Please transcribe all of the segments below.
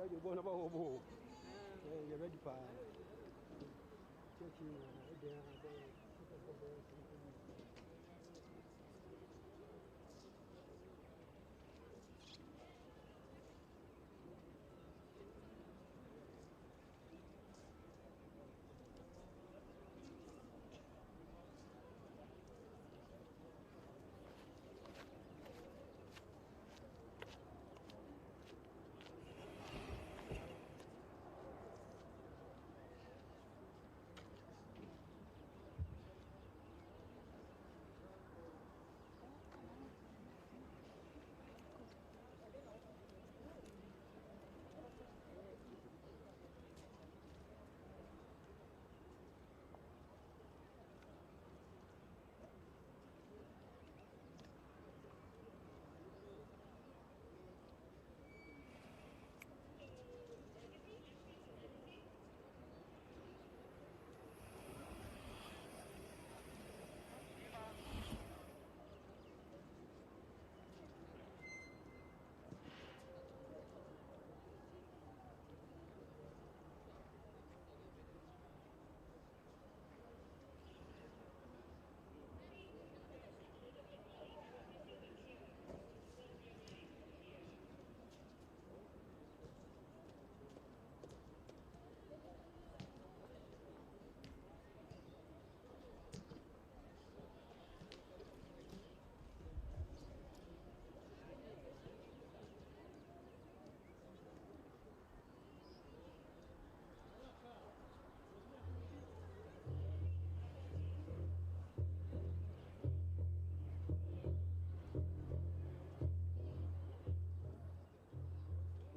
Yo bona ba hobo. Ya ready pa. Chechi dia ada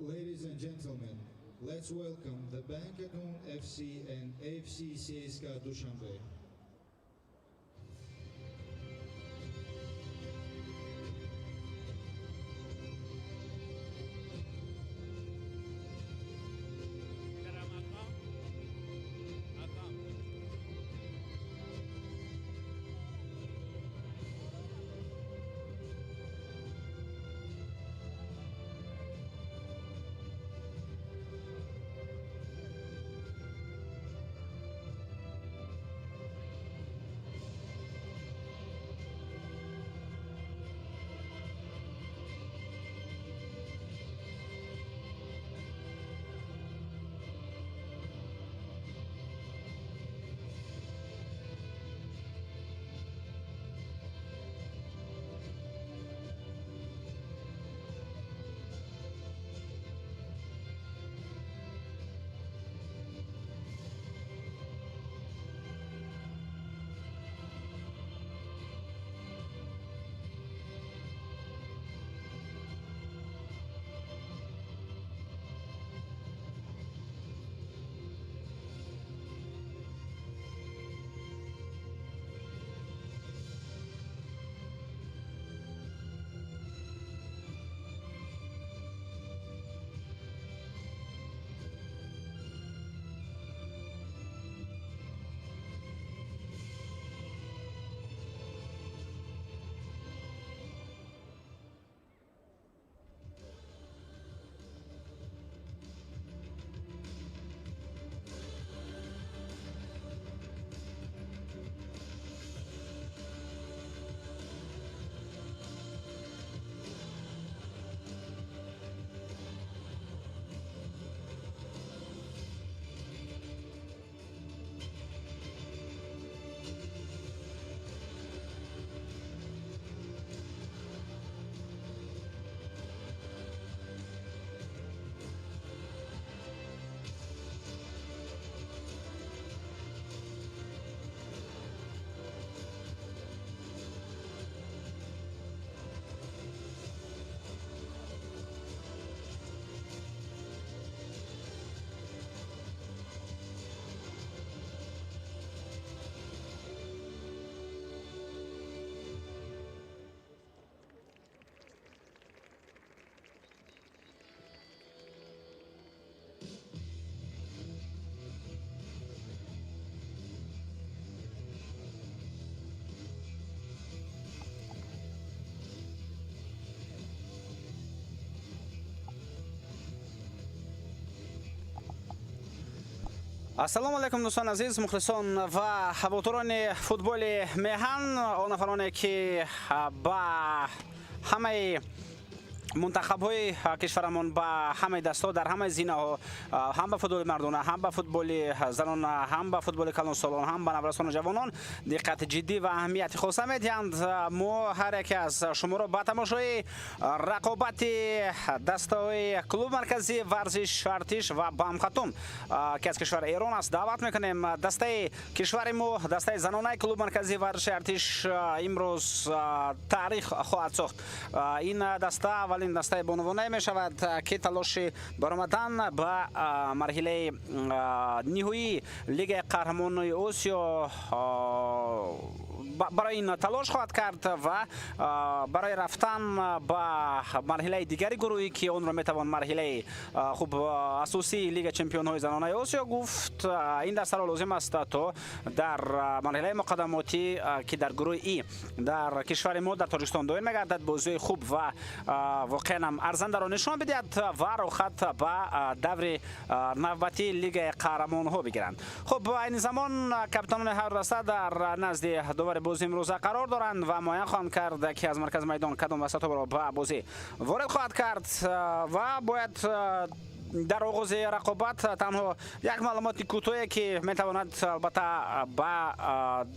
Ladies and gentlemen, let's welcome the Bankatoon FC and AFC CSKA Dushanbe. ассалому алайкум дӯстон азиз, мухлисон ва ҳавоторони футболи меҳан, он нафароне ки ба ҳамаи منتخب‌های کشورمان با همه دستا در همه زینه‌ها، هم به فوتبال مردانه، هم به فوتبال زنان، هم به فوتبال کلان سالان، هم به نوجوانان و جوانان دقت جدی و اهمیت خاص می‌دهند. ما هر یک از شما را به تماشای رقابت دسته‌های کلوب مرکزی ورزش ارتش و بام خاتون که از کشور ایران است دعوت می‌کنیم. دسته کشور ما، دسته زنانه کلوب مرکزی ورزش ارتش امروز تاریخ خواهد ساخت. این دسته اولین دسته بانوانه می شود که تلاش برآمدن به مرحله نهایی لیگ قهرمانان آسیا برای این تلاش خواهد کرد و برای رفتن به مرحله دیگری گروهی که اون را میتوان مرحله خوب اساسی لیگ چمپیون های زنانه آسیا گفت. این دسته را لازم است تا در مرحله مقدماتی که در گروه ای در کشور ما در تاجیکستان دایر میگردد بازی خوب و واقعا هم ارزنده را نشان بدهد و راحت به دور نوبتی لیگ قهرمان ها بگیرند. خب این زمان کاپیتانان هر دسته در نزد داور بازی امروزه قرار دارند و معین خواهند کرد که از مرکز میدان کدام وسط را به بازی وارد خواهد کرد و باید در آغاز رقابت تنها یک معلومات کوتاهی که میتواند البته با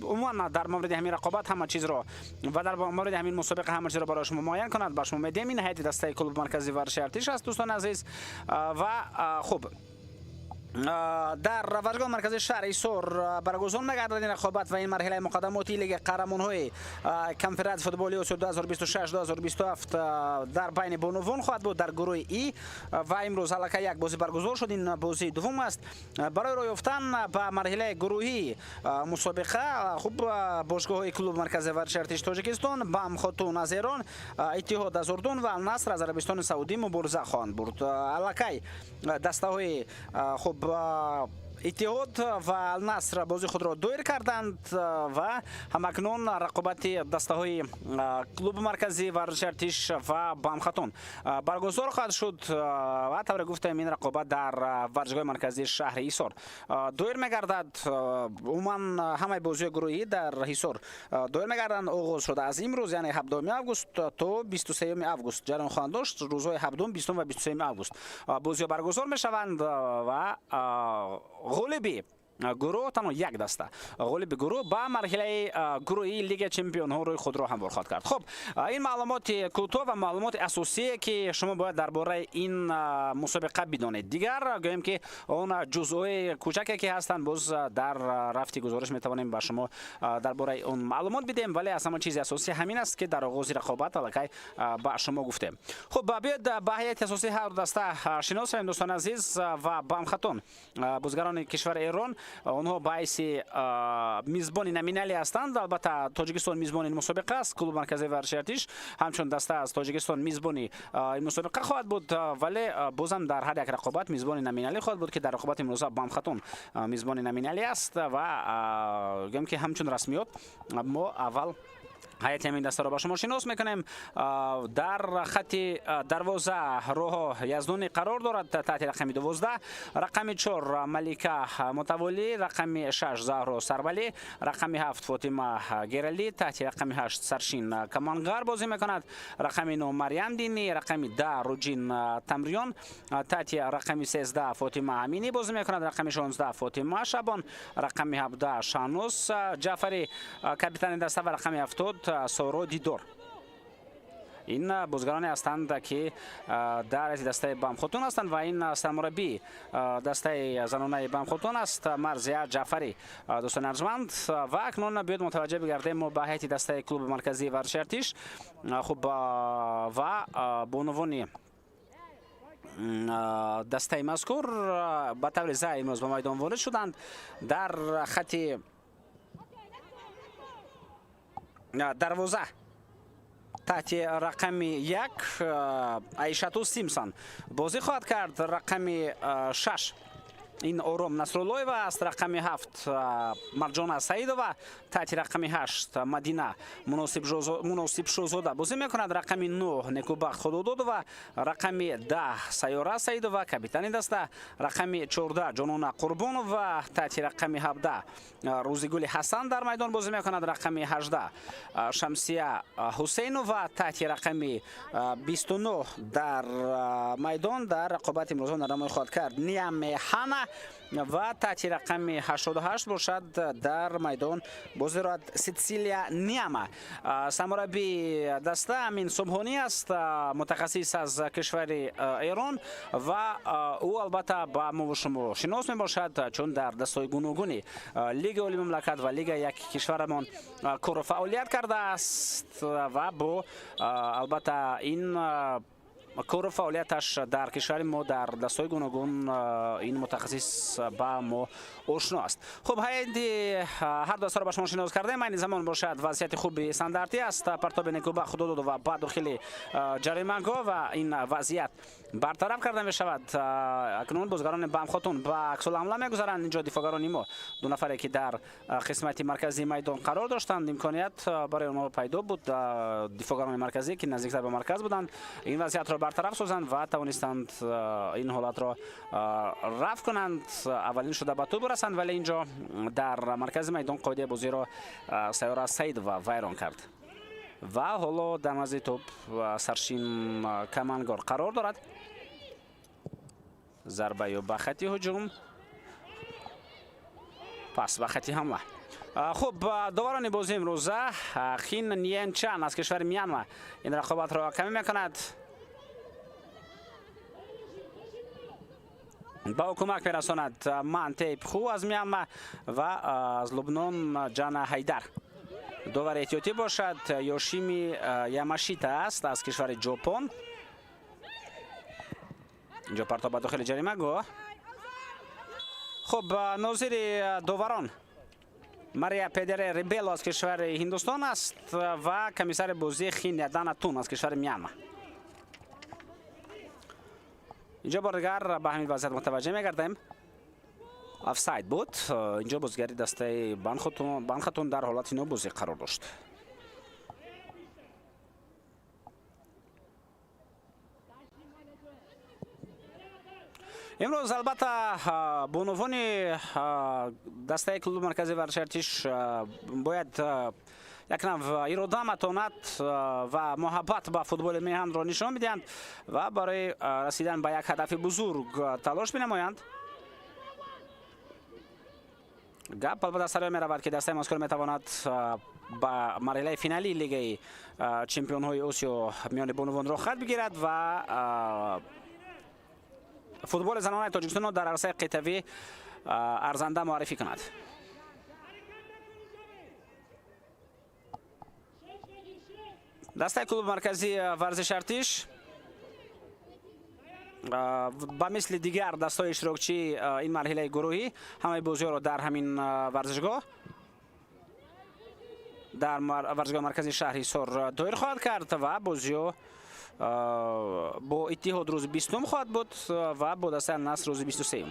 عموما در مورد همین رقابت همه چیز را و در مورد همین مسابقه همه چیز را برای شما معین کند. با شما میدیم این هیئت دسته کلوب مرکزی ورزش ارتش است دوستان عزیز. و خب در ورزشگاه مرکزی شهر ایسور برگزار می‌گردد این رقابت و این مرحله مقدماتی لیگ قهرمان‌های کنفرانس فوتبالی آسیا 2026-2027 در بین بانوان خواهد بود در گروه ای و امروز الکی یک بازی برگزار شد. این بازی دوم است برای راه یافتن به مرحله گروهی مسابقه. خوب باشگاه‌های کلوب مرکزی ورزش ارتش تاجیکستان، بام خاتون از ایران، اتحاد از اردن و النصر از عربستان سعودی مبارزه خواهند برد. الکی دسته‌های خوب اتحاد و النصر بازی خود را دایر کردند و همکنون رقابت دسته های کلوب مرکزی ورزش ارتش و بام خاتون برگزار خواهد شد و طور گفتم این رقابت در ورزشگاه مرکزی شهر ایسور دایر میگردد. عموما همه بازی گروهی در ایسور دایر میگردند. آغاز شده از امروز یعنی 17 آگوست تا 23 آگوست جریان خواهند داشت. روزهای 17، 20 و 23 آگوست بازی برگزار میشوند و غالبی گروه تنها یک دسته غالب گروه با مرحله گروهی لیگ چمپیون ها روی خود را هموار خواهد کرد. خب این معلومات کوتاه و معلومات اساسی که شما باید درباره این مسابقه بدانید. دیگر گویم که اون جزء کوچکی که هستند باز در رفتی گزارش میتوانیم با شما درباره اون معلومات بدیم، ولی اصلا چیز اساسی همین است که در آغاز رقابت الکی با شما گفتیم. خب بیاید با هیئت اساسی هر دسته شناس شویم دوستان عزیز. و بام خاتون بازیگران کشور ایران اونها باعث میزبانی نمینالی هستند. البته تاجیکستان میزبان این مسابقه است، کلوب مرکزی ورزش ارتش همچون دسته از تاجیکستان میزبانی این مسابقه خواهد بود، ولی بازم در هر یک رقابت میزبانی نمینالی خواهد بود که در رقابت امروز بام خاتون میزبانی نمینالی است و گویم که همچون رسمیات ما اول هیئت همین دسته را با شما شناس میکنیم. در خط دروازه روح یزدانی قرار دارد تحت رقم 12، رقم 4 ملیکه متوالی، رقم 6 زهرا سرولی، رقم 7 فاطمه گیرلی، تحت رقم 8 سرشین کمانگر بازی میکند، رقم 9 مریم دینی، رقم 10 روجین تمریان، تحت رقم 13 فاطمه امینی بازی میکند، رقم 16 فاطمه شبان، رقم 17 شانوس جعفری کاپیتان دسته و رقم 70 سورو دیدور. این بازیگرانی هستند که در دسته بام خاتون هستند و این سرمربی دسته زنانه بام خاتون است مرزیه جعفری دوستان ارجمند. و اکنون بیاید متوجه بگردیم ما به هیئت دسته کلوب مرکزی ورزش ارتش. خب و بانوانی دسته مذکور به طور ضمنی امروز به میدان وارد شدند. در خط دروازه تحت رقم 1 عایشتو سیمسون بازی خواهد کرد، رقم 6 ин Ором Насруллоева аст. Рақами 7 Марҷона Саидова, таҳти рақами 8 Мадина Муносибшозода бозӣ мекунад. рақами 9 Некубахт Худудудова, рақами 10 Сайёра Саидова, капитани даста, рақами 14 Ҷонона Қурбонова, таҳти рақами 17 Рӯзигули Ҳасан дар майдон бозӣ мекунад. рақами 18 Шамсия Ҳусейнова, таҳти рақами 29 дар майдон дар рақобати имрӯзона намоӣ хоҳад кард Ниаме Ҳана ва таҳти рақами 88 бошад дар майдон бозӣ рад Ситсилия Ниама. Самурабби даста Амин Субҳонӣ аст, мутахассис аз кишвари Эрон ва ӯ албатта ба мову шумо шинос мебошад, чун дар дастаҳои гуногуни Лигаи Олии Мамлакат ва Лигаи як кишварамон кору фаъолият кардааст ва бо албатта ин кору фаъолияташ дар кишвари мо дар дастаҳои гуногун ин мутахассис ба мо ошно аст. хуб, ҳайди ҳар дастаро ба шумо шинос кардем. айни замон бошад вазъияти хуби стандартӣ аст. партоби Некубахт Худудудова ба дохили ҷаримагоҳ ва ин вазъият бартараф карда мешавад. акнун бозигарони Бамхотун ба аксулҳамла мегузаранд. инҷо дифогарони мо ду нафаре ки дар қисмати марказии майдон қарор доштанд, имконият барои онҳо пайдо буд, дифогарони марказӣ ки наздиктар ба марказ буданд, ин вазъиятро бартараф созанд ва тавонистанд ин ҳолатро рафъ кунанд, аввалин шуда ба тӯб расанд. вале инҷо дар маркази майдон қоидаи бозиро Сайёра Саидова вайрон кард ва ҳоло дар назди тӯб саршин Камангор қарор дорад. зарба ё ба хати ҳуҷум, пас ба хати ҳамла. хуб, доварони бозӣ имрӯза Хин Ниенчан аз кишвари Мянма ин рақобатро камӣ мекунад. ба ӯ кӯмак мерасонад Мантейп Ху аз Мянма ва аз Лубнон Ҷана Ҳайдар. довари эҳтиётӣ бошад Ёшими Ямашита аст аз кишвари Ҷопон. инҷо партоб ба дохили ҷаримагоҳ. хуб, нозири доварон Мария Педере Рибело аз кишвари Ҳиндустон аст ва комиссари бозӣ Хин Яданатун аз кишвари Мянма. инҷо бор дигар ба ҳамин вазъият мутаваҷҷеҳ мегардем. офсайд буд. инҷо бозигари дастаи Банхатун дар ҳолати нобозӣ қарор дошт. имрӯз албатта бонувони дастаи клуби маркази варшартиш бояд як нав ирода, матонат ва муҳаббат ба футболи меҳанро нишон бидиҳанд ва барои расидан ба як ҳадафи бузург талош менамоянд. гап албатта сар меравад ки дастаи мазкур метавонад ба марҳилаи финалии Лигаи чемпионҳои Осиё миёни бонувонро хат бигирад ва футболи занонаи Тоҷикистонро дар арсаи қитъавӣ арзанда муаррифӣ кунад. дастаи клуби марказии варзиши Артиш ба мисли дигар дастаҳои иштирокчии ин марҳилаи гурӯҳӣ ҳамаи бозиҳоро дар ҳамин варзишгоҳ дар варзишгоҳи марказии шаҳри Ҳисор доир хоҳад кард ва бозиҳо бо Иттиҳод рӯзи 20 хоҳад буд ва бо дастаи Наср рӯзи 23.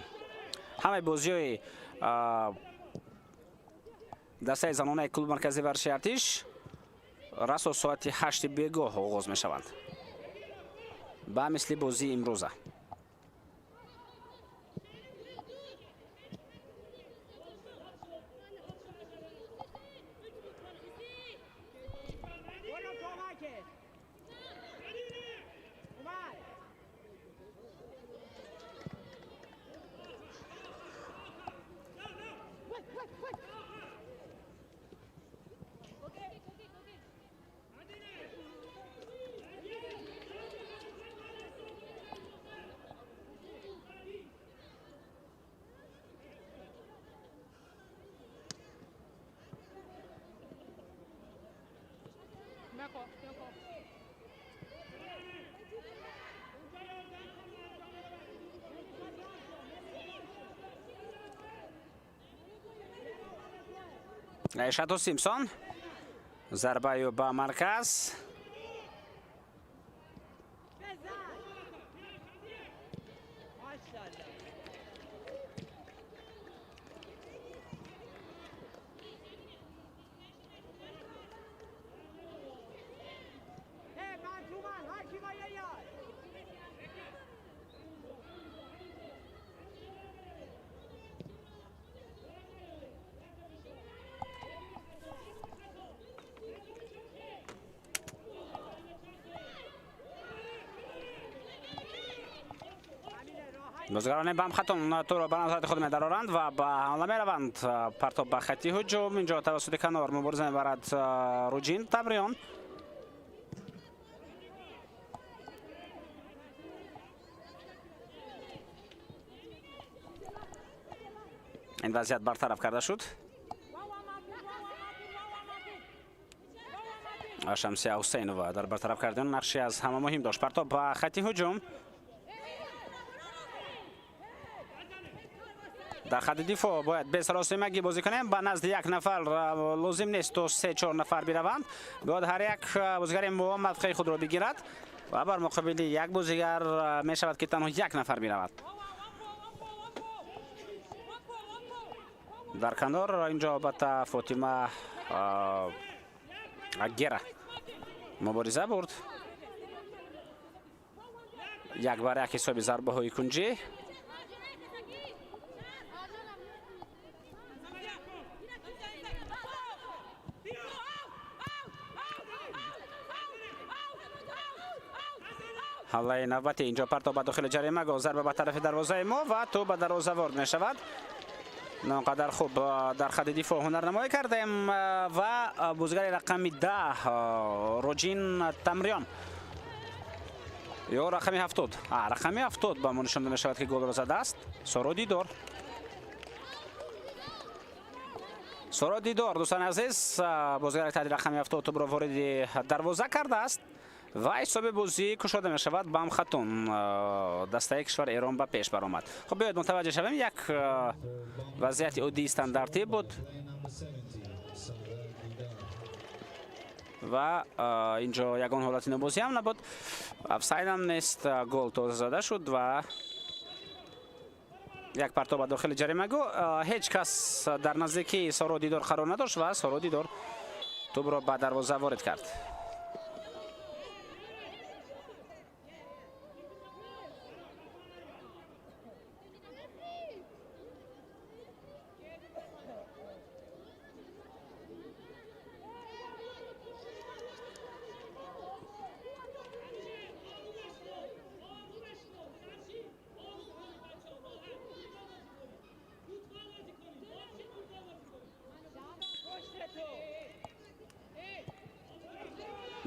ҳамаи бозиҳои дастаи занонаи клуби марказии варзиши Артиш расо соати 8 бегоҳ оғоз мешаванд ба мисли бозии имрӯза. Шато Симпсон, зарбаю ба марказ. بازیکنان بم خطون تو را به نظارت خود می‌دارند و به حمله می‌روند. پرتاب به خط هجوم اینجا توسط کنار مبارزه می‌برد روجین تمریان. این وضعیت برطرف کرده شد. شمسیه حسینова در برطرف کردن نقشی از همه مهم داشت. پرتاب به خط هجوم در خط دفاع باید به سراسیمگی بازی کنیم. به نزد یک نفر لازم نیست تو 3-4 نفر بروند. باید هر یک بازیگر موقع خود را بگیرد و بر مقابل یک بازیگر می شود که تنها یک نفر برود. در کنار اینجا بتا فاطمه گره مبارزه برد. یک بار یک حساب ضربه های کنجی. حمله نوبتی اینجا پرتاب به داخل جریمه گل ضربه به طرف دروازه ما و تو به دروازه وارد می شود. ناقدر خوب در خط دفاع هنرنمایی کردیم و بازیگر رقم 10 روجین تمریان یا رقم 70 رقم 70 با ما نشان می شود که گل را زده است. سارا دیدار دوستان عزیز بازیگر تعدیل رقم 70 تو را وارد دروازه کرده است و حساب بازی کشاده می شود. بم خطون دسته کشور ایران به پیش برآمد. خب بیاید متوجه شویم یک وضعیت عادی استانداردی بود و اینجا یگان حالت نبازی هم نبود. افساید هم نیست. گل تو زده شد و یک پرتاب داخل جریمه گو. هیچ کس در نزدیکی سارا دیدار قرار نداشت و سارا دیدار توپ را به دروازه وارد کرد.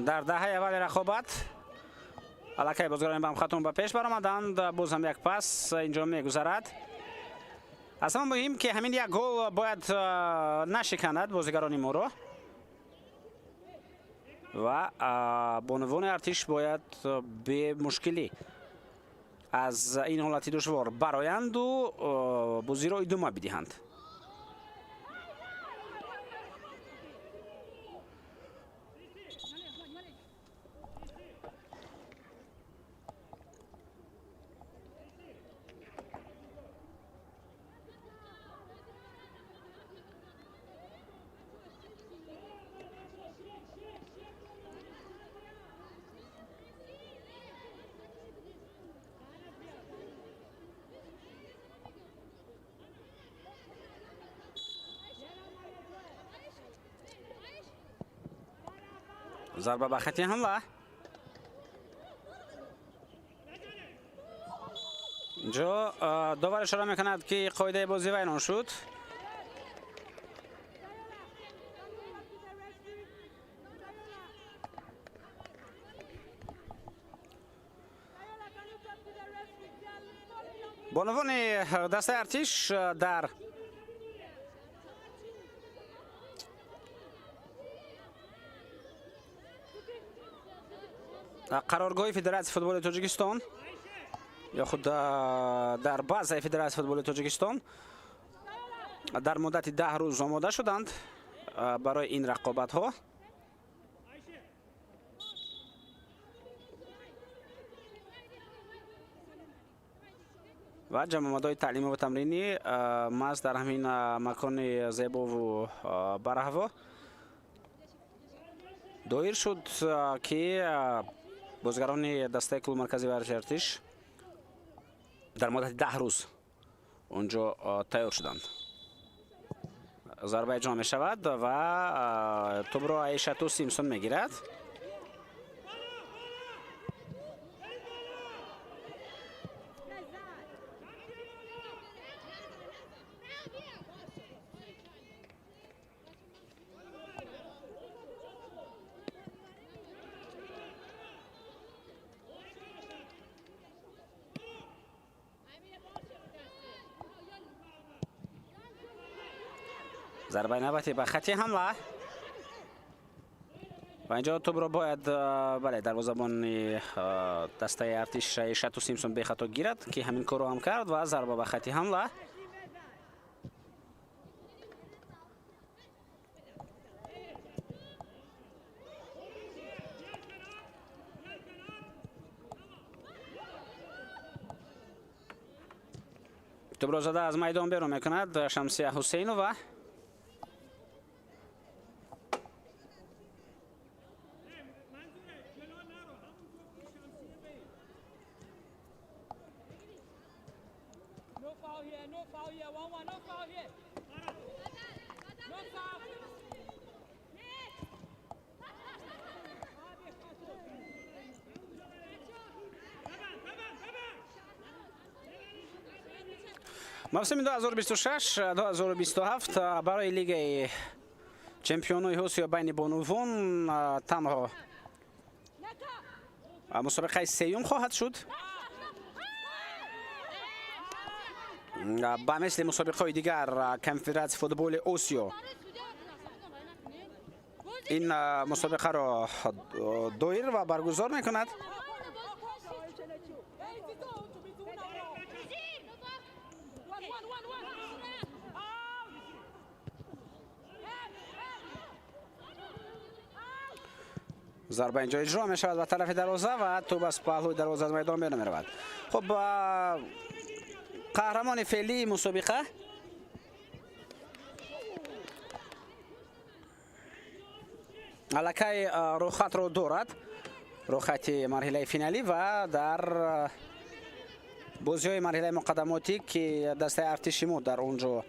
در دهه اول رقابت الکی بازیگران بم خطون به پیش برآمدند. باز هم یک پاس اینجا میگذرد. اصلا مهم که همین یک گل باید نشکند بازیگران ما را و بانوان ارتش باید به مشکلی از این حالتی دشوار برآیند و بازی را ادامه بدهند. ضربه به خط حمله. اینجا داور اشاره میکند که قاعده بازی ویران شد. بانوان دسته ارتش در قرارگاه فدراسیون فوتبال تاجیکستان یا خود در بازه فدراسیون فوتبال تاجیکستان در مدت 10 روز آماده شدند برای این رقابت ها. و جمعیت تعلیمی و تمرینی محض در همین مکان زیبا و برهوا دایر شد که بازیگران دسته کل مرکزی ورزش ارتش در مدت 10 روز اونجا تیار شدند. ضربه جا می شود و توپ را عیشتو سیمسون می گیرد. ضربه نوبتی به خط حمله و اینجا توپ را باید بله دروازه‌بان دسته ارتش شاتو سیمسون به خطا گیرد که همین کارو هم کرد و ضربه به خط حمله. توپ را زده از میدان بیرون میکند شمسیه حسینووا. موسم 2026-2027 برای لیگ چمپیونای آسیا بین بانوان تنها مسابقه سیوم خواهد شد. با مثل مسابقه دیگر کنفرانس فوتبال آسیا این مسابقه را دایر و برگزار میکند. ضربه اینجا اجرا می شود و طرف دروازه و توپ از پهلوی دروازه از میدان بیرون می رود. خب قهرمان فعلی مسابقه الکی روخت رو دارد، روخت مرحله فینالی و در بازی های مرحله مقدماتی که دسته ارتشی ما در اونجا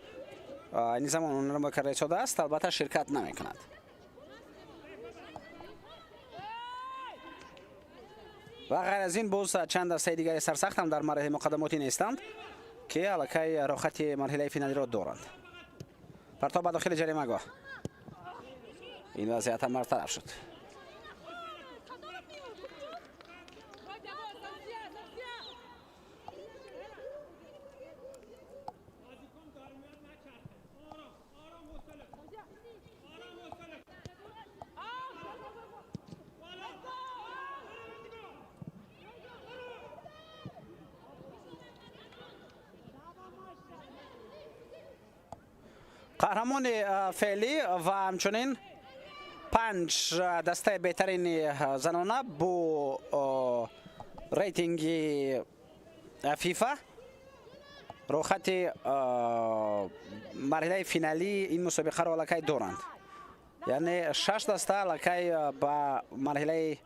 این زمان اون رو مکرر شده است البته شرکت نمی کند. و غیر از این باز چند دسته دیگری سرسخت هم در مرحله مقدماتی نیستند که الکی روخت مرحله فینالی را دارند. پرتاب به داخل جریمه گاه این وضعیت هم برطرف شد. قهرمان فعلی و همچنین 5 دسته بهترین زنانه با ریتینگ فیفا روخت مرحله فینالی این مسابقه را الکی دارند، یعنی 6 دسته الکی با مرحله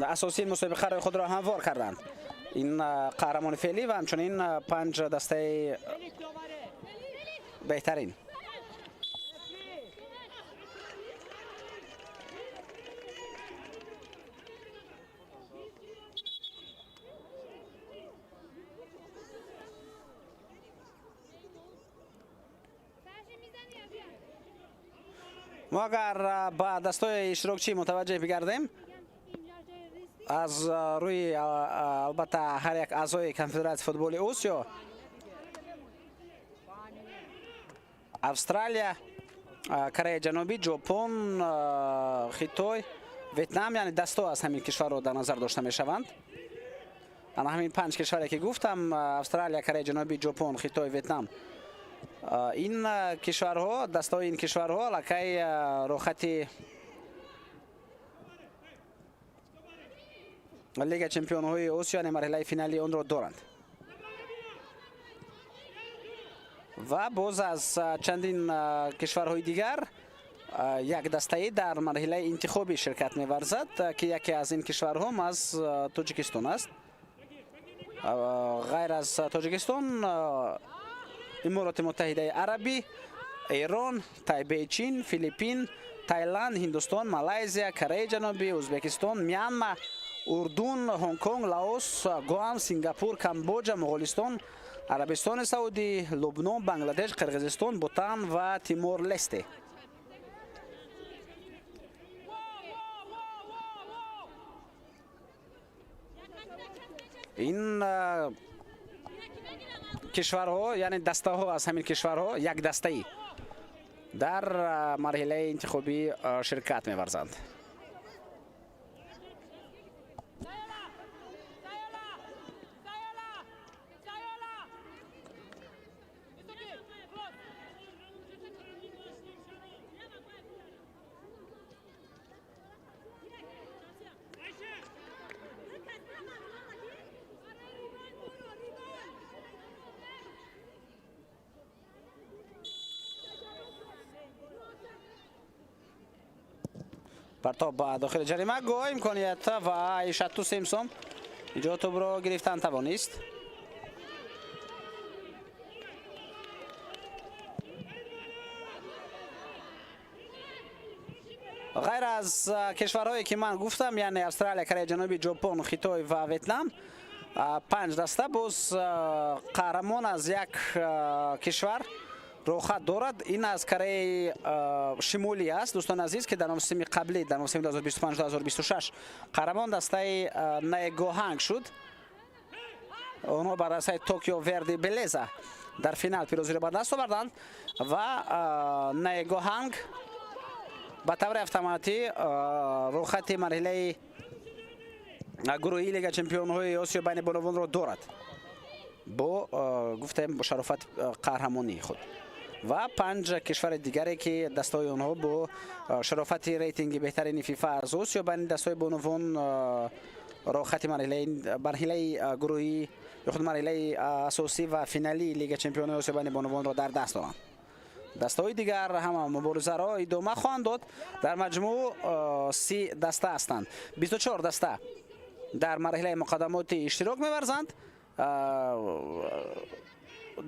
اساسی مسابقه را خود را هموار کردند. این قهرمان فعلی و همچنین 5 دسته بهترین. ما اگر با دستای اشتراکچی متوجه بگردیم از روی البته هر یک اعضای کنفدراسیون فوتبال آسیا، استرالیا، کره جنوبی، ژاپن، خیتای، ویتنام، یعنی دستا از همین کشورها در نظر داشته می شوند. انا همین 5 کشوری که گفتم، استرالیا، کره جنوبی، ژاپن، خیتای، ویتنام، این کشورها دستای این کشورها لکه روخت لیگ چمپیون‌های آسیا مرحله فینالی اون را دارند. و باز از چندین کشورهای دیگر یک دسته در مرحله انتخابی شرکت می‌ورزد که یکی از این کشورها هم از تاجیکستان است. غیر از تاجیکستان، امارات متحده عربی، ایران، تایبه چین، فیلیپین، تایلند، هندوستان، مالایزیا، کره جنوبی، ازبکستان، میانمار، اردن، هنگ کنگ، لاوس، گوام، سنگاپور، کامبوجا، مغولستان، عربستان سعودی، لبنان، بنگلادش، قرقیزستان، بوتان و تیمور لسته. این کشورها یعنی دسته ها از همین کشورها یک دسته ای در مرحله انتخابی شرکت می‌ورزند. پرتاب با داخل جریمه گو امکانیت و ایشتو سیمسون اینجا توپ رو گرفتن توانست. غیر از کشورهایی که من گفتم یعنی استرالیا، کره جنوبی، ژاپن، خیتای و ویتنام 5 دسته باز قهرمان از یک کشور روخت دارد. این از کره شمالی است دوستان عزیز که در موسم قبلی در موسم 2025-2026 قهرمان دسته نایگوهانگ شد. اونها بر اساس توکیو وردی بلزا در فینال پیروزی را به دست آوردند و نایگوهانگ به طور اتوماتیک روخت مرحله گروهی لیگ چمپیون‌های آسیا بین بانوان را دارد با گفتم با شرافت قهرمانی خود و 5 کشور دیگری که دستای آنها با شرافت ریتینگ بهترین فیفا از آسیا بین دستای بانوان روخت مرحله گروهی یا خود مرحله اساسی و فینالی لیگ چمپیون‌های آسیا بین بانوان را در دست دارند. دسته‌های دیگر هم مبارزه را ادامه خواهند داد. در مجموع 30 دسته هستند. 24 دسته در مرحله مقدمات اشتراک می‌ورزند.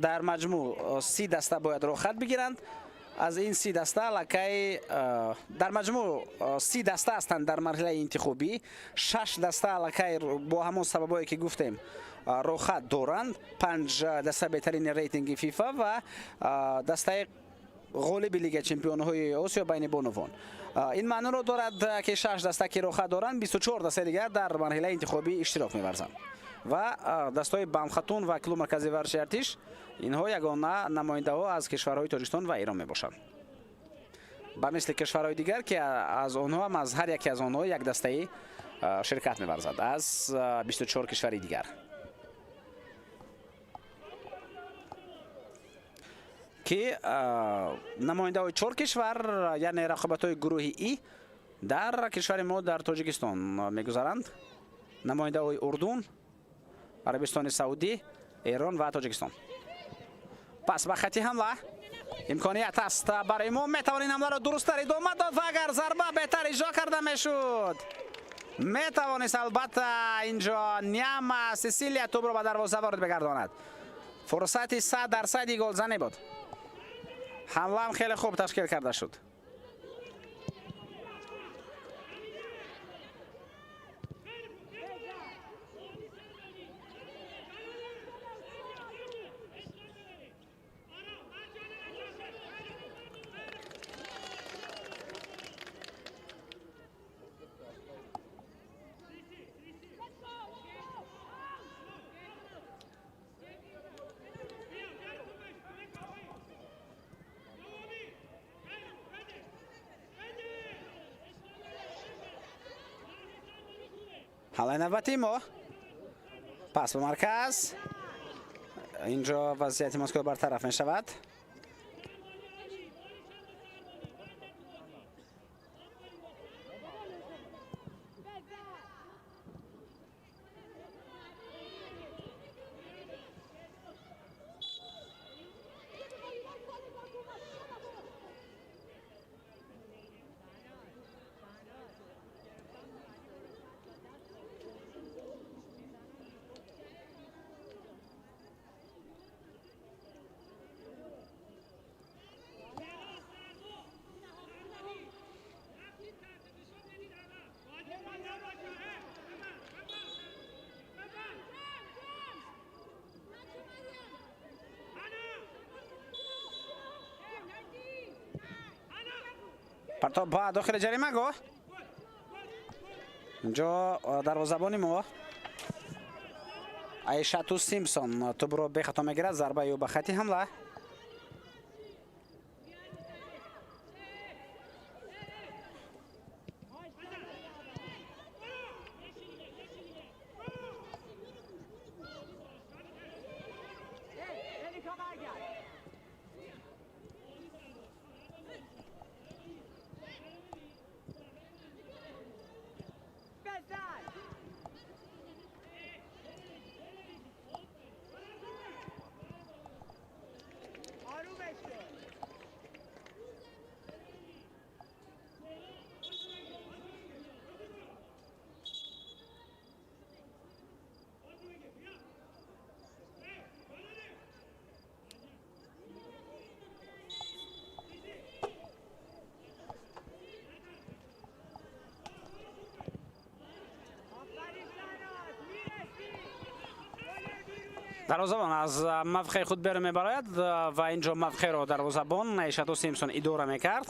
در مجموع 30 دسته باید روخت بگیرند. از این 30 دسته لکه در مجموع 30 دسته هستند در مرحله انتخابی. 6 دسته لکه با همون سببایی که گفتیم روخت دارند. 5 دسته بهترین ریتینگ فیفا و دسته غالب لیگ چمپیون‌های آسیا بین بانوان. این معنی را دارد که 6 دسته که روخت دارند 24 دسته دیگر در مرحله انتخابی اشتراک می‌ورزند و دستای بامخطون و کلوب مرکزی ورزش ارتش اینها یگانه نماینده ها از کشورهای تاجیکستان و ایران میباشند. به مثل کشورهای دیگر که از آنها هم از هر یکی از آنها یک دسته شرکت می‌ورزد از 24 کشور دیگر که نماینده های 4 کشور یعنی رقابت های گروهی ای در کشور ما در تاجیکستان میگذارند. نماینده های اردن، عربستان سعودی، ایران و تاجیکستان. پس به خط حمله امکانیت است برای ما. میتوانیم حمله را درست تر ادامه داد و اگر ضربه بهتر اجرا کرده میشد میتوانست البته اینجا نیام سیسیلیا توپ را به دروازه وارد بگرداند. فرصت 100% گلزنی بود. حمله هم خیلی خوب تشکیل کرده شد. حالا نوبتی ما پس به مرکز اینجا وضعیت مسکو برطرف می شود. پرتاب با داخل جریمه گو اینجا دروازه‌بان ما айшату симпсон тӯбро бехато мегирад. Зарба ё ба хати ҳамла. дарвозабон аз мавқеи худ берун мебарояд ва инҷо мавқеро дарвозабон айшату симпсон идора мекард.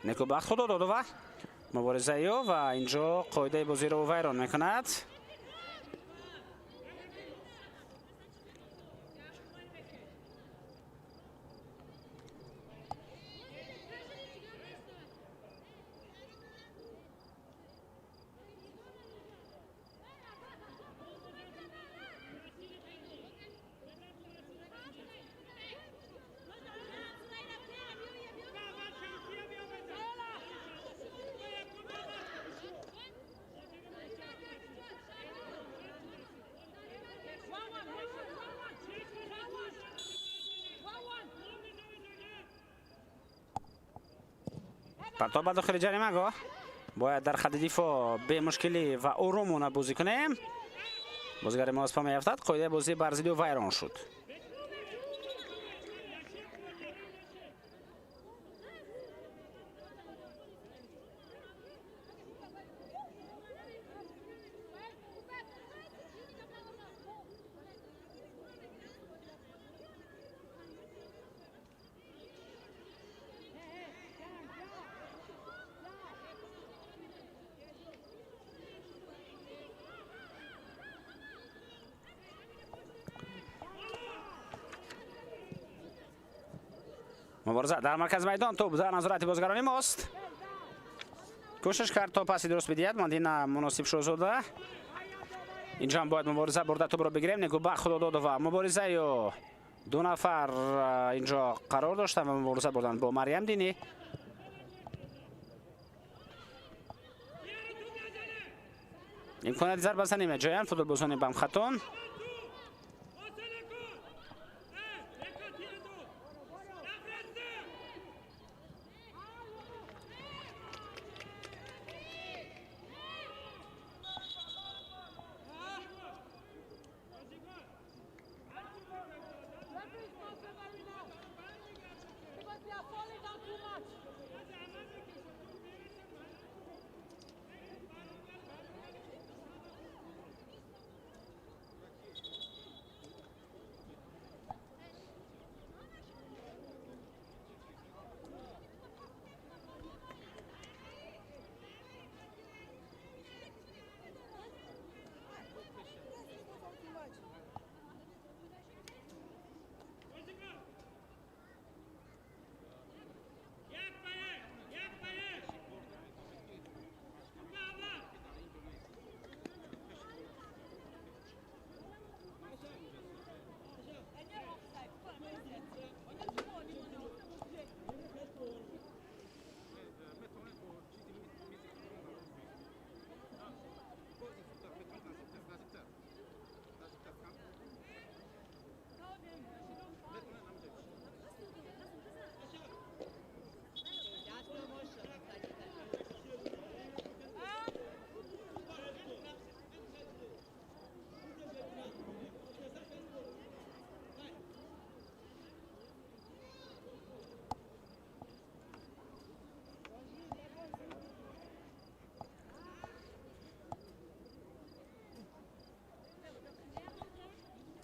некубахт худо додова муборизаё ва инҷо қоидаи бозиро вайрон мекунад. партоб ба дохили ҷаримагоҳ бояд дар хадди дифоъ бемушкилӣ ва оромона бозӣ кунем. бозигари мо аз по меафтад. қоидаи бозӣ бар зидду вайрон шуд. мубориза дар маркази майдон. тӯб дар назорати бозигарони мост. кӯшиш кард то паси дуруст бидиҳад. Мандина муносиб шозода. инҷо ҳам бояд мубориза бурда тӯбро бигирем. некубах худододова муборизаё ду нафар инҷо қарор доштанд ва мубориза бурданд бо Марьям Динӣ. имконияти зарбазанӣ меҷоянд футболбозони бамхатон.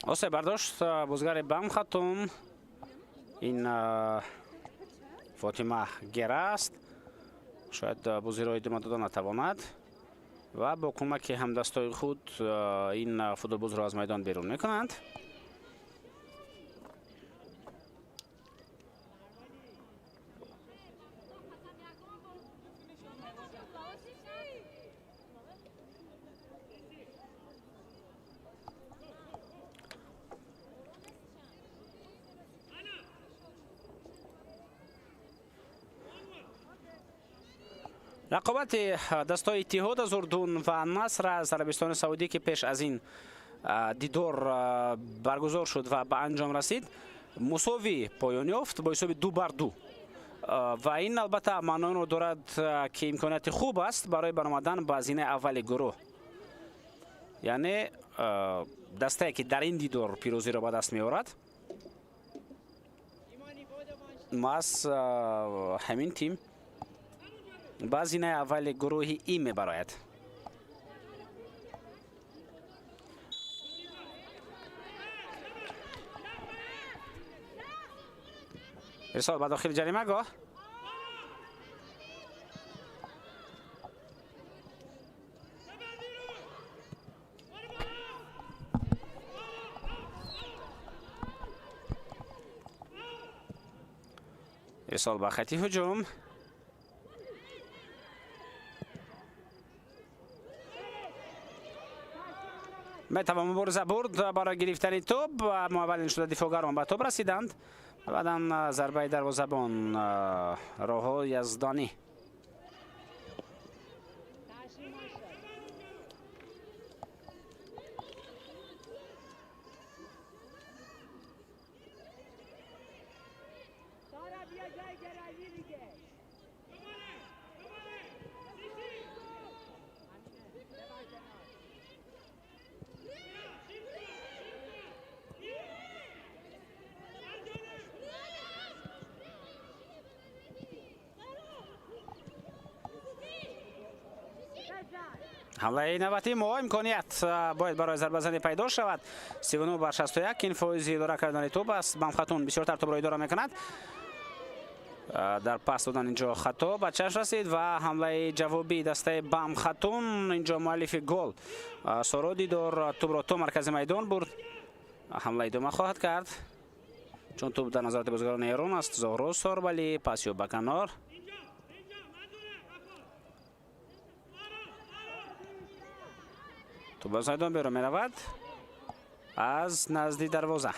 осеб бардошт бозигари Бамхатон. ин فاطمه گره است. شاید بازیرو ادامه دادن نتواند و با کمک همدستای خود این فوتبالباز را از میدان بیرون میکنند. رقابت دستای اتحاد از اردن و نصر از عربستان سعودی که پیش از این دیدار برگزار شد و به انجام رسید مساوی پایان یافت با حساب 2-2 و این البته معنی رو دارد که امکانیت خوب است برای برآمدن به زینه اول گروه. یعنی دسته که در این دیدار پیروزی را به دست می‌آورد ماس همین تیم به زینه اول گروه ای می‌براید. ارسال به داخل جریمه گاه. ارسال به خط هجوم. میتوان مبارزه برد برای گرفتن توپ و اولین شده دفاعگران به توپ رسیدند. بعداً ضربه دروازه‌بان راها یزدانی. حمله نوبتی ما امکانیت باید برای ضربه زنی پیدا شود. 39-61 این فایزی اداره کردن توپ است. بم خاتون بسیارتر توپ را اداره میکند. در پاس دادن اینجا خطا به چشم رسید و حمله جوابی دسته بم خاتون اینجا مؤلف گل سارودی دار توپ را تو مرکز میدان برد. حمله ادامه خواهد کرد چون توپ در نظارت بازیکنان ایران است. زهرا ساربالی پاسیو به کنار. تو باز میدان بیرون می رود از نزدیک دروازه.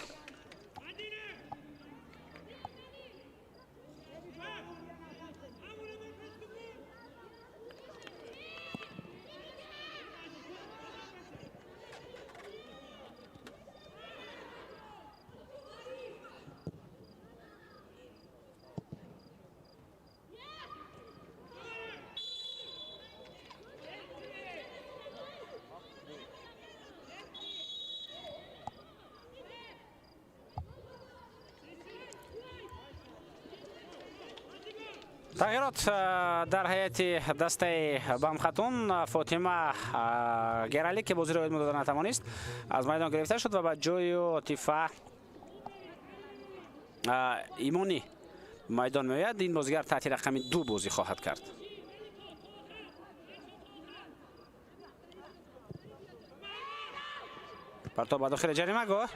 تغییرات در هیئت دسته بم خاتون. فاطمه گرالی که بازی را ادامه دادن نتوانست از میدان گرفته شد و به جای عاطفه ایمانی میدان میآید. این بازیگر تحت رقم 2 بازی خواهد کرد. پرتاب به داخل جریمه گاه.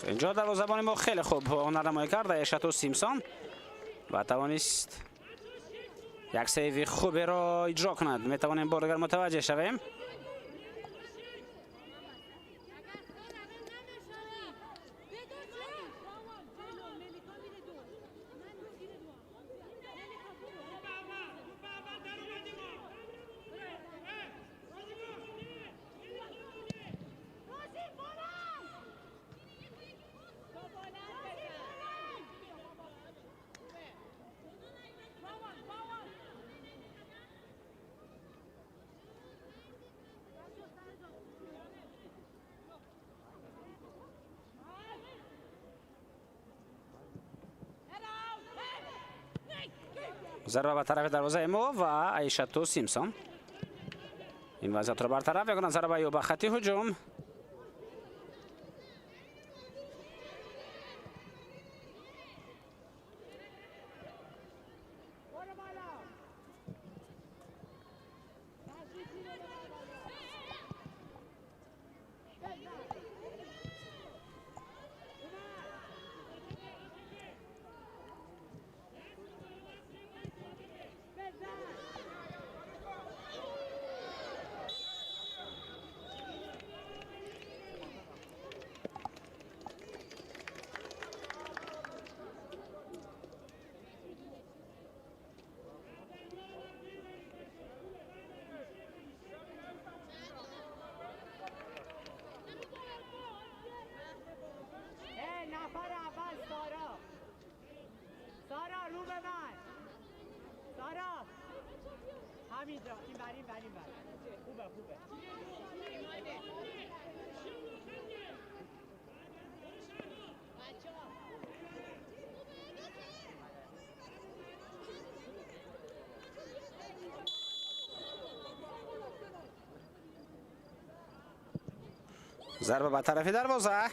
اینجا دروازه‌بان ما خیلی خوب هنرنمایی کرد اشاتو سیمسون و توانست یک سیو خوبی را اجرا کند. میتوانیم بارگر متوجه شویم. ضربه به طرف دروازه ما و عایشتو سیمسون این وضعیت را برطرف میکنند. ضربه یا به خط هجوم. نفر اول سارا رو به من سارا همینجا این بر خوبه ضربه به طرف دروازه.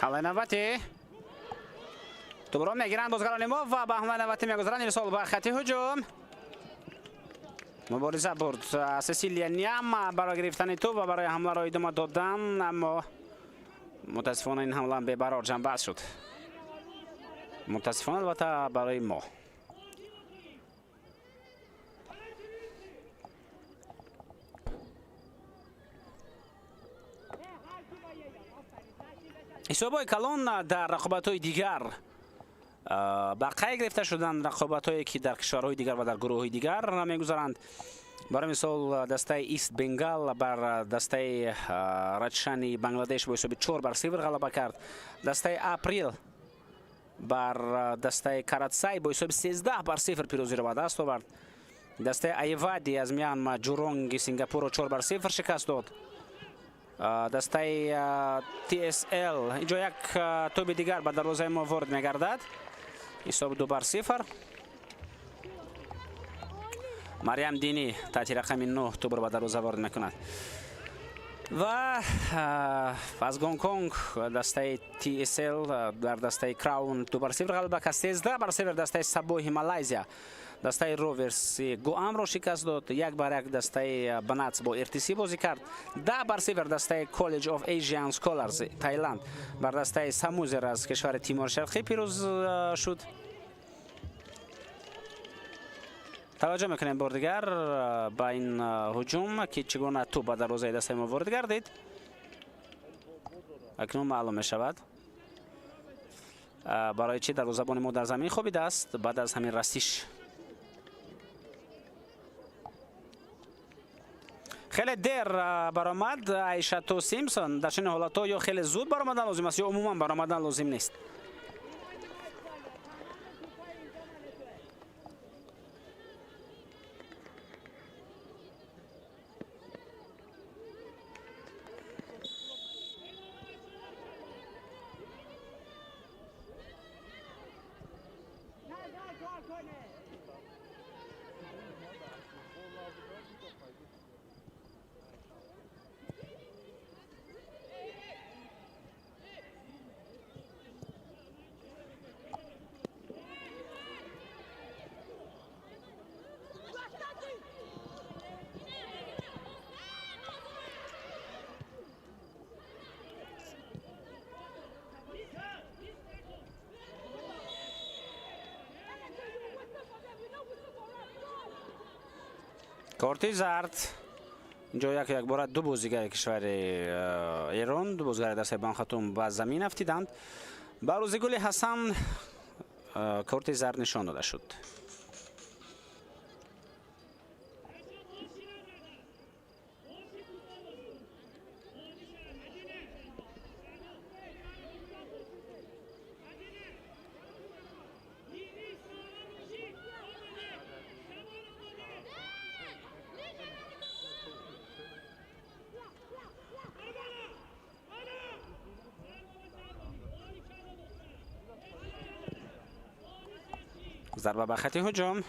حمله نوبتی دوباره میگیرند بازیکنان ما و به حمله نوبتی میگذارند. ارسال به خط هجوم. مبارزه برد سسیلیا نیم برای گرفتن توپ و برای حمله را ادامه دادن، اما متاسفانه این حمله به برار جنبه شد. متاسفانه البته برای ما. حسابای کلان در رقابت‌های دیگر بقیه گرفته شدن، رقابت‌هایی که در کشورهای دیگر و در گروه‌های دیگر می‌گذارند. برای مثال دسته ایست بنگال بر دسته رادشانی بنگلادش با حساب 4-0 غلبه کرد. دسته اپریل بر دسته کراتسای با حساب 13-0 پیروزی را به دست آورد. دسته ایوادی از میانمار جورونگ سنگاپور را 4-0 شکست داد. دسته TSL اینجا یک توپ دیگر به دروازه ما وارد می‌گردد. حساب 2-0. مریم دینی تحت رقم 9 توپ را به دروازه وارد می‌کند. و از گونگ کنگ دسته TSL در دسته کراون 2-0 غلبه کرد. 13-0 دسته سبوی مالایزیا دسته روورس گوام را شکست داد. 1-1 دسته بناتس با ارتسی بازی کرد. 10-0 دسته کالج آف ایژیان سکولرز تایلند بر دسته سموزر از کشور تیمور شرقی پیروز شد. توجه میکنیم بار دیگر با این هجوم که چگونه توپ به دروازه دسته ما وارد گردید. اکنون معلوم می شود برای چی دروازه‌بان ما در زمین خوابیده است. بعد از همین رسیش خیلی دیر برآمد عایشتو سیمسون. در چنین حالت‌ها یا خیلی زود برآمدن لازم است یا عموما برآمدن لازم نیست. کارت زرد. اینجا یک بار دو بازیگر کشور ایران، دو بازیگر دست بان خاتون به زمین افتیدند. با روز گل حسن کارت زرد نشان داده شد. ضربه به خط هجوم.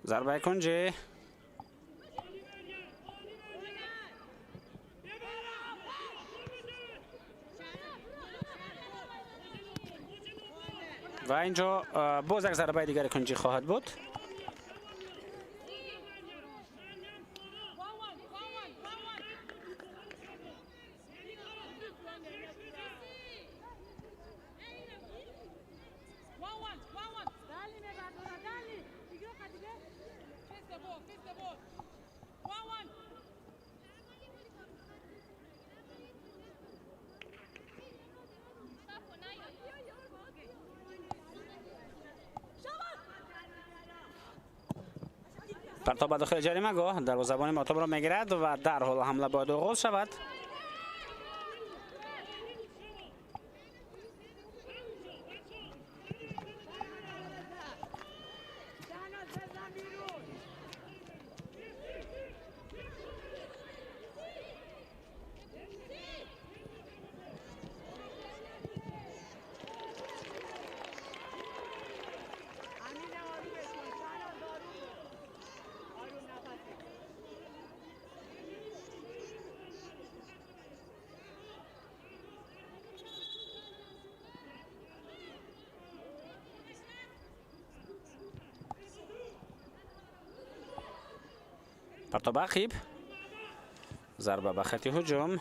ضربه کنجی. و اینجا باز یک ضربه دیگر کنجی خواهد بود. پرتاب داخل جریمه گاه دروازه‌بان ماتوب را میگیرد و در حال حمله باید آغاز شود. پرتاب عقیب. ضربه به خط هجوم.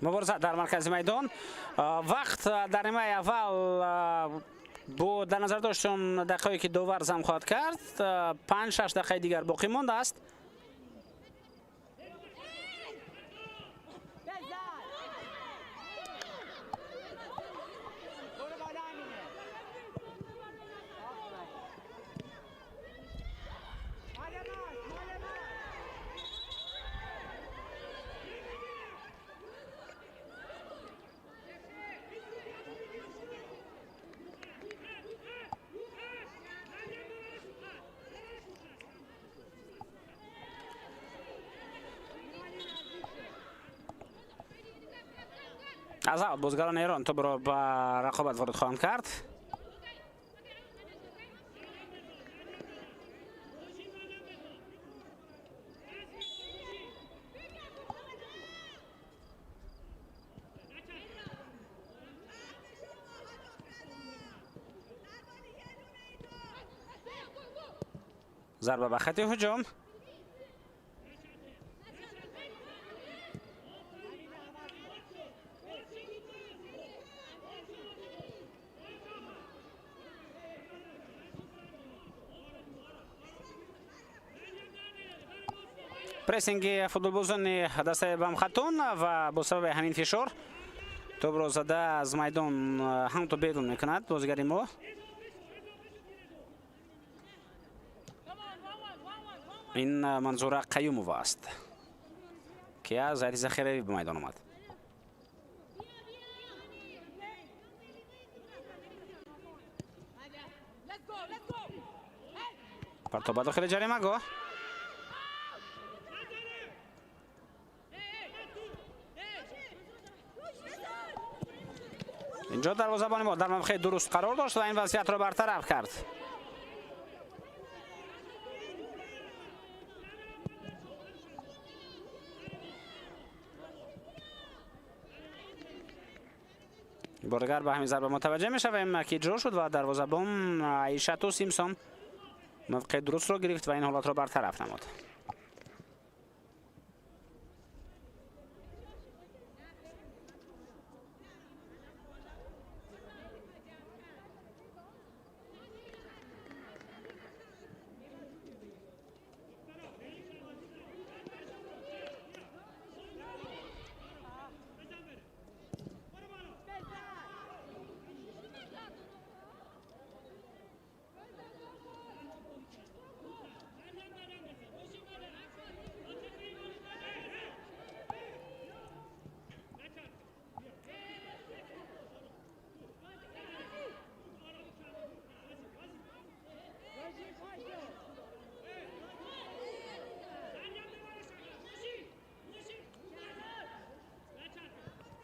مبارزه در مرکز میدان. وقت در نیمه اول با در نظر داشتم دقیقی که دو ورز هم خواهد کرد. 5-6 دقیقه دیگر باقی مانده است. از اول بازیگران ایران توپ را به رقابت وارد خواهند کرد. ضربه به خط هجوم. پرسینگ فوتبالبازان دسته بام خاتون و با سبب همین فشار توپ را زده از میدان همونطور بیرون میکند بازیگر ما. این منظور قیوموف است که از زیدی ذخیروی به میدان آمد. پرتاب داخل جریمه گاه. اینجا دروازه‌بان ما در موقع درست قرار داشت و این وضعیت را برطرف کرد. بارگر به همین ضربه متوجه میشویم که اجرا شد و دروازه‌بان عیشتو سیمسون موقع درست را گرفت و این حالات را برطرف نمود.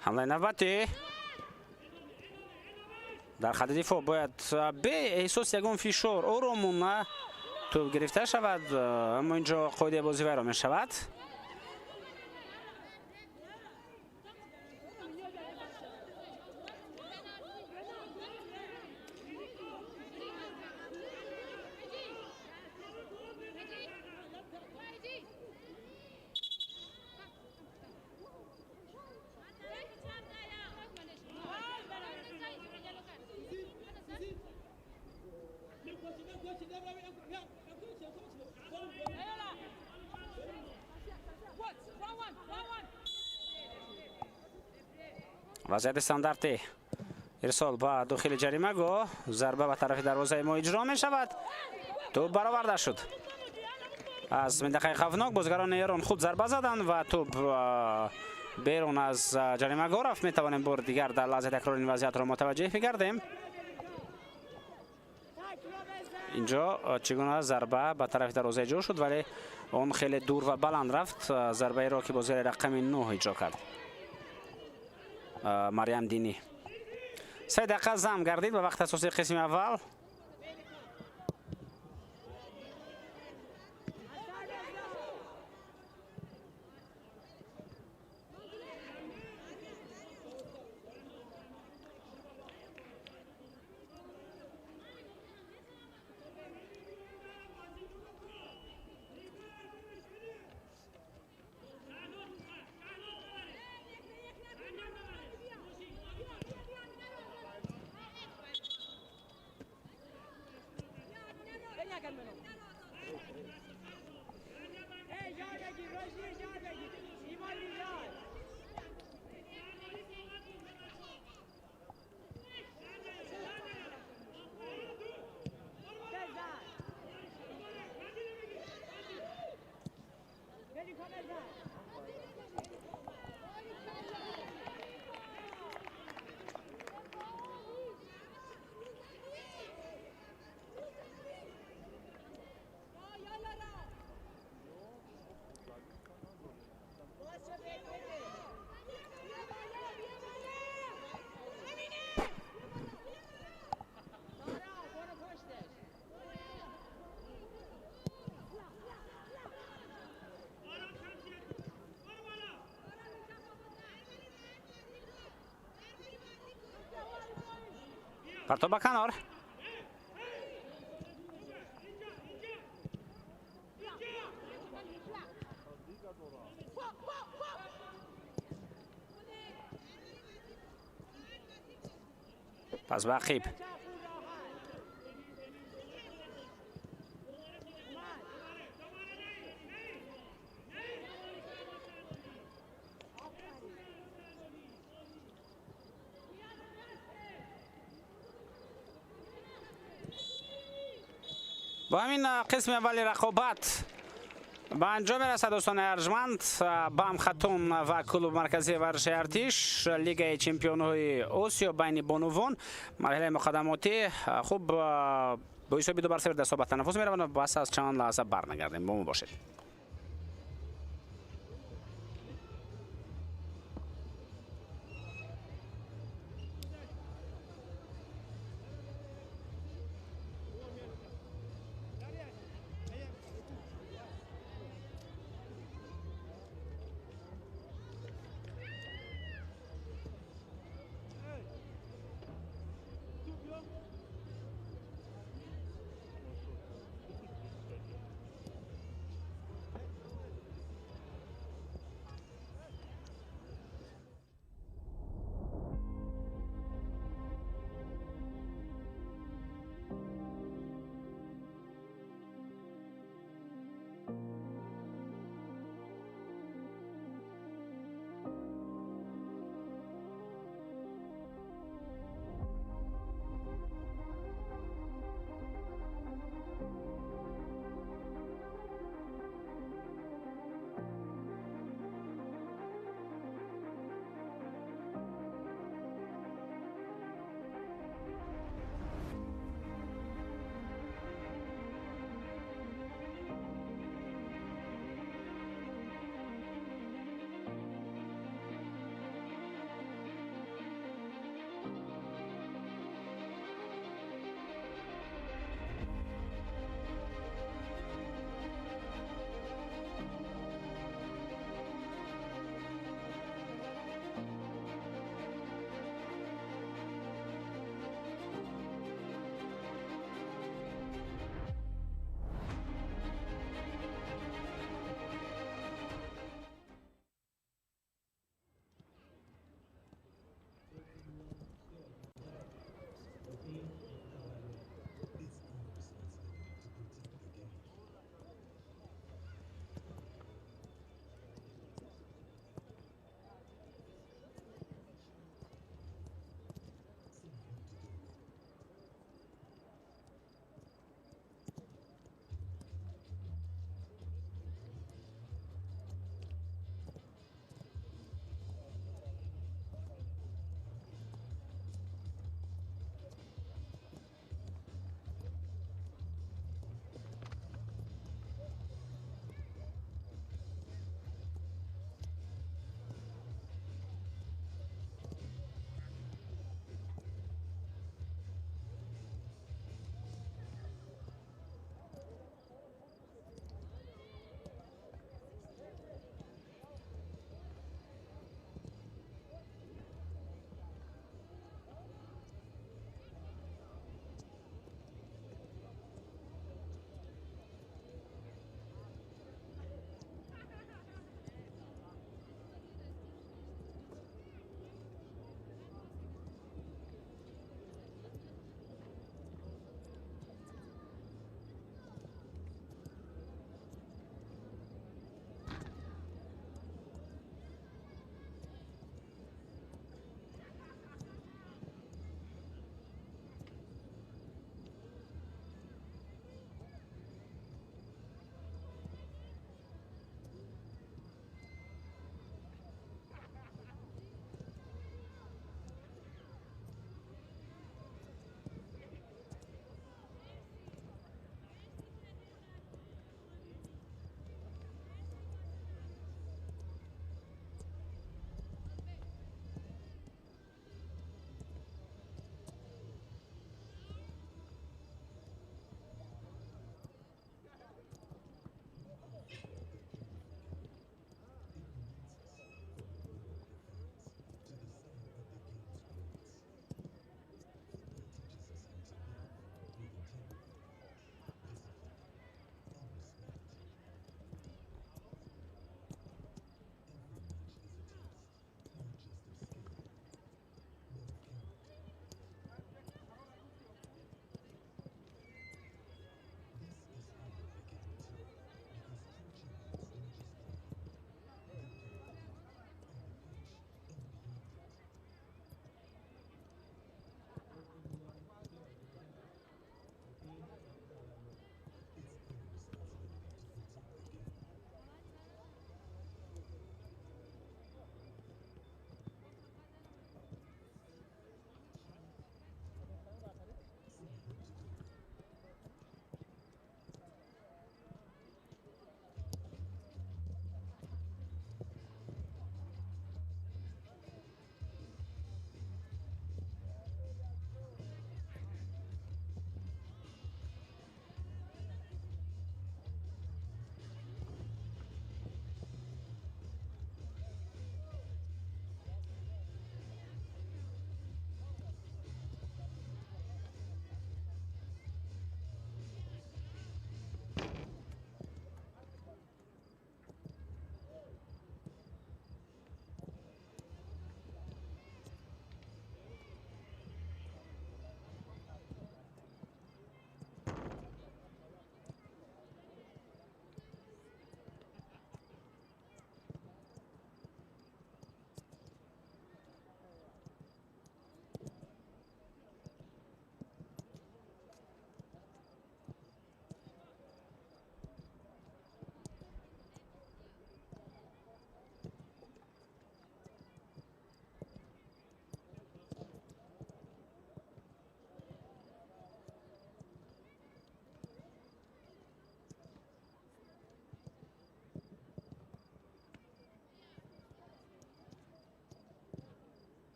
حمله نوبتی در خط دفاع باید به احساس یگان فشار آرامانه توپ گرفته شود، اما اینجا قاعده بازی ویران می شود. وضعیت استانداردی ارسال با داخل جریمه گاه، ضربه به طرف دروازه ما اجرا می شود. توپ برآورده شد از منطقه خوفناک. بازیگران ایران خود ضربه زدند و توپ بیرون از جریمه گاه رفت. می توانیم بار دیگر در لحظه تکرار این وضعیت را متوجه بگردیم. اینجا چگونه ضربه به طرف دروازه اجرا شد ولی اون خیلی دور و بلند رفت. ضربه را که بازیگر رقم 9 اجرا کرد، مریم دینی. 3 دقیقه زم گردید به وقت اساسی قسم اول. پرتاب کنار. پس بخیب با همین قسم اولی رقابت به انجام رسد دوستان ارجمند بام خاتون و کلوب مرکزی ورزش ارتش لیگ چمپیون‌های آسیا بین بانوان مرحله مقدماتی خوب با حساب 2-0 در صحبت تنفس می‌روند و بس از چند لحظه برنگردیم با ما باشید.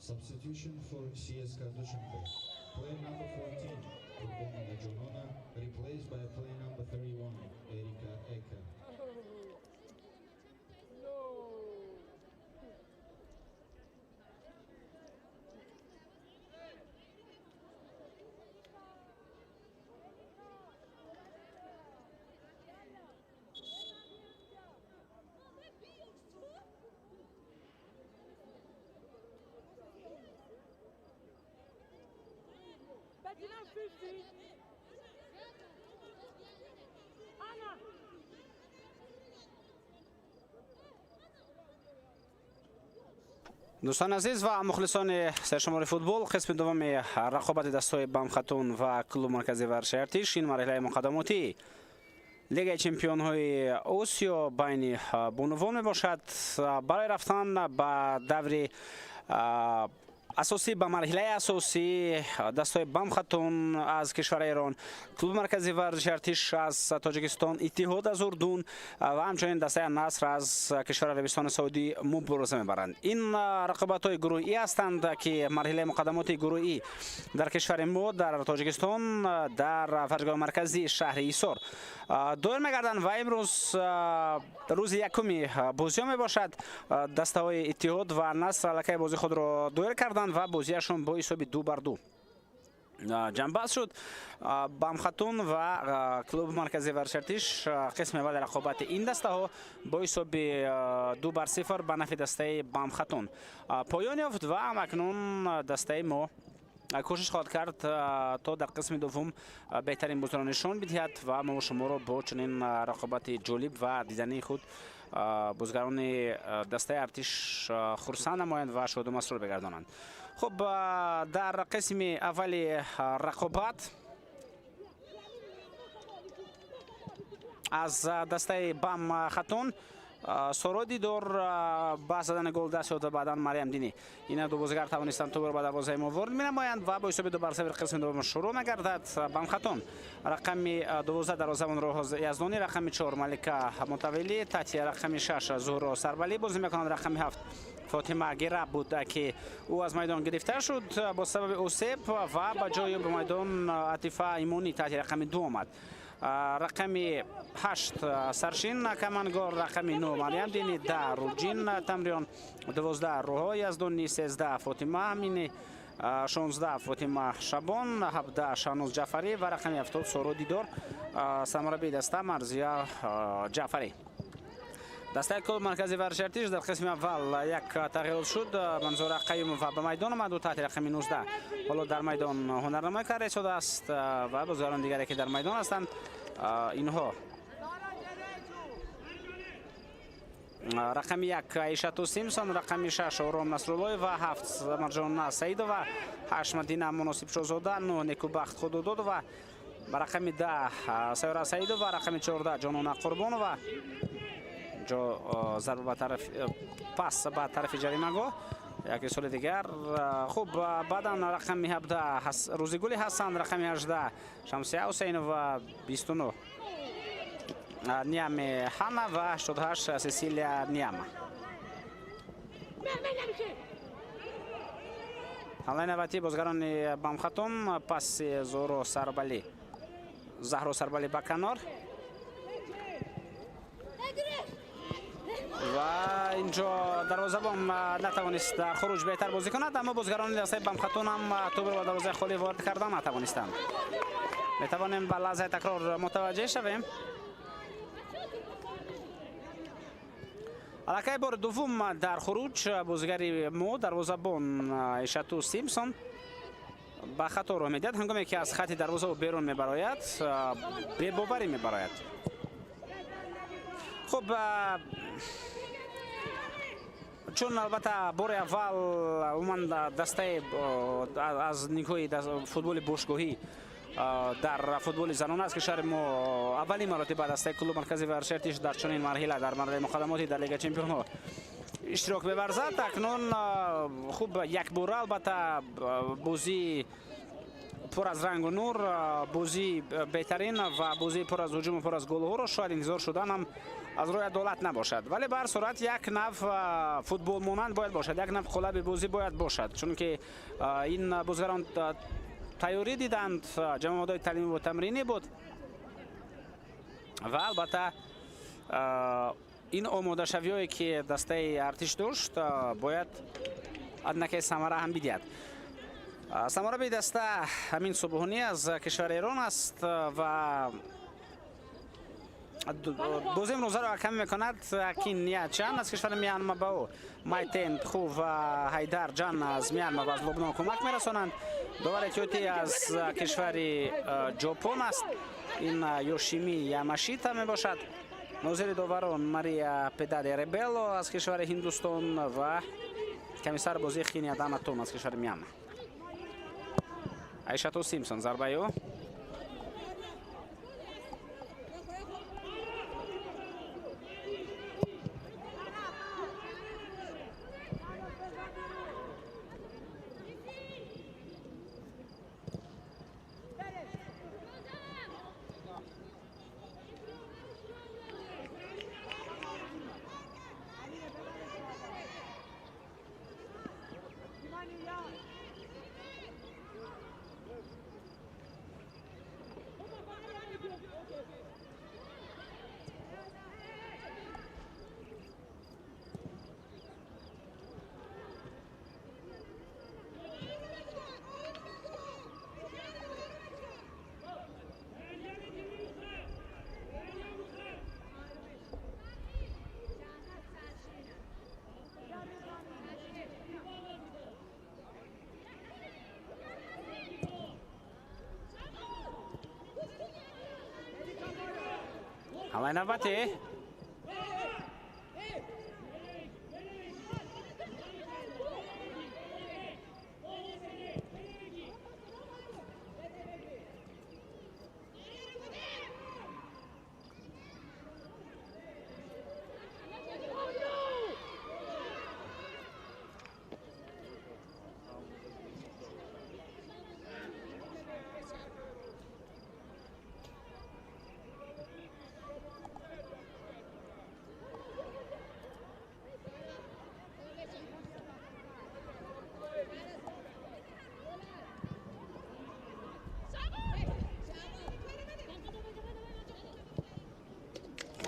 Substitution for CSKA Dushanbe. Player number 14, Kurbanova Jonona, replaced by player number 31, Erika Eka. دوستان عزیز و مخلصان سرشمار فوتبال، قسم دوم رقابت دستای بم خاتون و کلوب مرکزی ورزش ارتش این مرحله مقدماتی لیگ چمپیون های آسیا بین بانوان می باشد. برای رفتن به دور اساسی به مرحله اساسی دستای بم خاتون از کشور ایران، کلوب مرکزی ورزش ارتش از تاجیکستان، اتحاد از اردن و همچنین دستای نصر از کشور عربستان سعودی مبارزه میبرند. این رقابت های گروهی هستند که مرحله مقدمات گروهی در کشور ما در تاجیکستان در فرجگاه مرکزی شهر ایسار دایر میگردند و امروز روز یکمی بازی می باشد. دستای اتحاد و نصر علاقه بازی خود را دایر کردند و بازیشون با حساب 2-2 جنباز شد. بم خاتون و کلوب مرکزی ورزش ارتش قسم اول رقابت این دسته ها با حساب 2-0 به نفع دسته بم خاتون پایان یافت و اکنون دسته ما کوشش خواهد کرد تا در قسم دوم بهترین بازی را نشان بدهد و ما شما را با چنین رقابت جالب و دیدنی خود بازیگران دسته ارتش خرسند نمایند و شاد و مسرور بگردانند. خب در قسم اول رقابت از دسته بم خاتون سرودی دور با زدن گل دست یافت بعدا مریم دینی این دو بازیگر توانستند توپ را به دروازه ما وارد می‌نمایند و با حساب 2-0 قسم دوم شروع می‌گردد. بم خاتون رقم 12 دروازه‌بان روز یزدانی، رقم 4 ملکه متولی، تحتی رقم 6 زهرا سربلی بازی می‌کنند، رقم 7 فاطمه گیره بود که او از میدان گرفته شد با سبب اوسیب و با جای به میدان عاطفه ایمانی تحت رقم 2 آمد. رقم 8 سرشین کمانگار، رقم 9 مریم دینی، 10 روجین تمریان، 12 روها یزدانی، 13 فاطمه امینی، 16 فاطمه شبان، 17 شانوز جعفری و رقم 70 سرودی دور سرمربی دسته مرزیا جعفری. دسته کلوب مرکزی ورزش ارتش در قسم اول یک تغییر شد. منظور قیوم و به میدان آمد و تحت رقم 19 حالا در میدان هنرنمایی کرده شده است و بازیگران دیگری که در میدان هستند اینها رقم 1 عایشة سیمسون، رقم 6 آرام نصرالله و 7 مرجان سعیدووا، 8 مدینه مناسب شاهزاده، 9 نیکوبخت خودودود و رقم 10 سیاره سعیدووا، رقم 14 جانانه قربانووا جا ضربه طرف پاس به طرف جریمه‌گاه یک سال دیگر. خوب بعدا رقم 17 روزگلی حسن، رقم 18 شمسیه حسینووا، 29 نیام حنا و 88 سیسیلیا نیام. حالا نوبتی بازیگران بم خاتون پاس زهرا سربلی به کنار و اینجا دروازه‌بان نتوانست در خروج بهتر بازی کند، اما بازیگران دسته بم خاتون هم توپ را به دروازه خالی وارد کردن نتوانستند. میتوانیم به لحظه تکرار متوجه شویم. علاقه بار دوم در خروج بازیگر ما دروازه‌بان عایشة سیمسون ба хато роҳ медиҳад. ҳангоме ки аз хати дарвоза берун мебарояд, бебоварӣ мебарояд. хуб, чун албатта бори аввал умуман дастаи аз нигаҳои футболи бошгоҳӣ дар футболи занона аз кишвари мо аввалин маротиба дастаи клуб маркази Варшертиш дар чунин марҳила дар марҳилаи муқаддамоти дар Лигаи Чемпионҳо иштирок меварзад. Акнун хуб якбора албатта бозии пур аз рангу нур, бозии беҳтарин ва бозии пур аз ҳуҷуму пур аз голҳоро шояд интизор шудан ам аз рӯи адолат набошад, вале ба ҳар сурат як нав футбол монанд бояд бошад, як нав қолаби бозӣ бояд бошад, чунки ин бозигарон тайёрӣ диданд, ҷамъоводҳои таълимӣ ва тамринӣ буд ва албатта ин омодашавиҳое ки дастаи артиш дошт бояд аднаке самара ҳам бидиҳад. самараби даста ҳамин субҳунӣ аз кишвари Эрон аст ва бозии имрӯзаро ҳакамӣ мекунад Акин Ниячан аз кишвари Мианмабао, Майтен Пху ва Ҳайдар Ҷан аз Мианма ва аз Лубнон кӯмак мерасонанд. довари эҳтиётӣ аз кишвари Ҷопон аст, ин Йошими Ямашита мебошад. нозири доварон Мария Педаде Ребело аз кишвари Ҳиндустон ва комиссари бозии Хини Адана Том аз кишвари Мианма. Айшату Симпсон зарбаи ӯ. ҳамаи навбате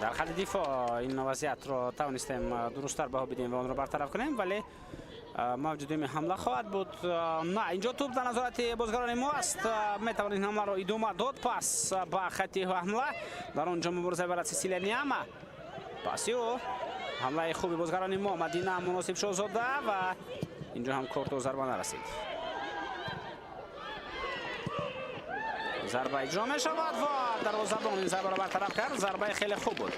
дар хати дифоъ ин вазъиятро тавонистем дурусттар баҳо бидиҳем ва онро бартараф кунем, вале мавҷудиями ҳамла хоҳад буд. на инҷо туп дар назорати бозигарони мо аст, метавонад ин ҳамларо идома дод. пас ба хати ҳамла дар он ҷо мубориза барад Сесилия Ниама. паси ӯ ҳамлаи хуби бозигарони мо Мадина Муносиб Шоҳзода ва инҷо ҳам корту зарба нарасид. зарба иҷро мешавад ва дарвозабон ин зарбаро бартараф кард. зарбаи хеле хуб буд.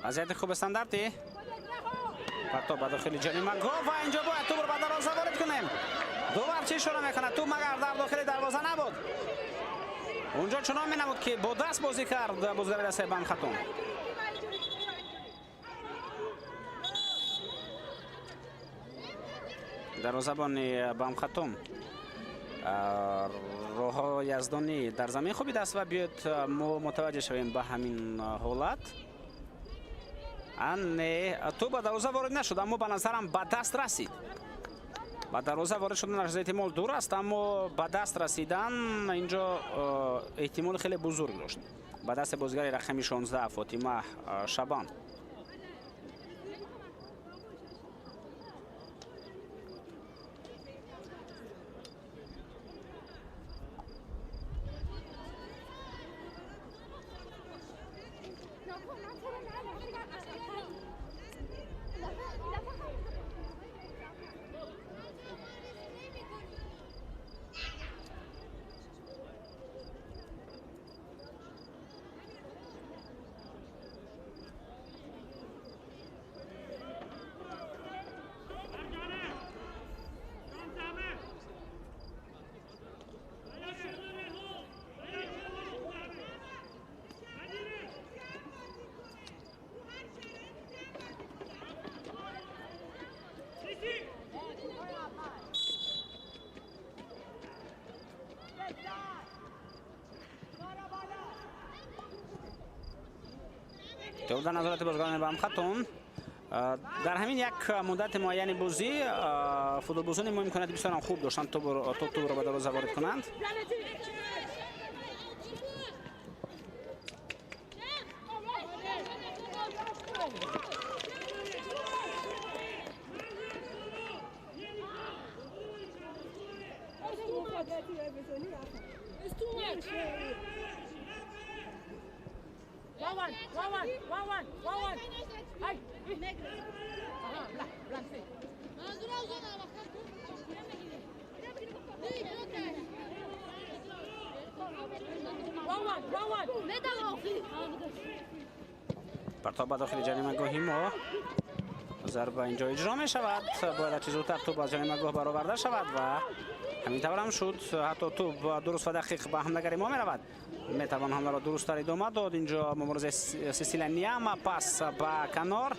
вазъияти хуби стандарти пато ба дохили ҷарима гол ва инҷо бояд тӯбро ба дарвоза ворид кунем. дувар чӣ ишора мекунад? тӯб магар дар дохили дарвоза набуд. унҷо чунон менамуд ки бо даст бозӣ кард бозигари дастаи Бамхатум. дарвозабони Бамхатум روها یزدانی در زمین خوبی دست و بیاد ما متوجه شویم به همین حالت. نه تو به دروازه وارد نشد اما به نظرم به دست رسید. به دروازه وارد شدن از احتمال دور است اما به دست رسیدن اینجا احتمال خیلی بزرگ داشت. به دست بازیگر رقم 16 فاطمه شبان. تو در نظارت بازیکنان بام خطون در همین یک مدت معینی بازی فوتبالبازان ما امکانات بسیار خوب داشتن توپ رو به دروازه وارد کنند. پرتاب به داخل جریمه‌گاهی ما ضربه اینجا اجرا می شود. باید چه زودتر توپ از جریمه‌گاه برآورده شود و همین طور هم شد. حتی توپ درست و دقیق به حمله‌گری ما می رود. می توان حمله را درست تر ادامه داد. اینجا مبارزه سیسیل نیام پاس به کنار.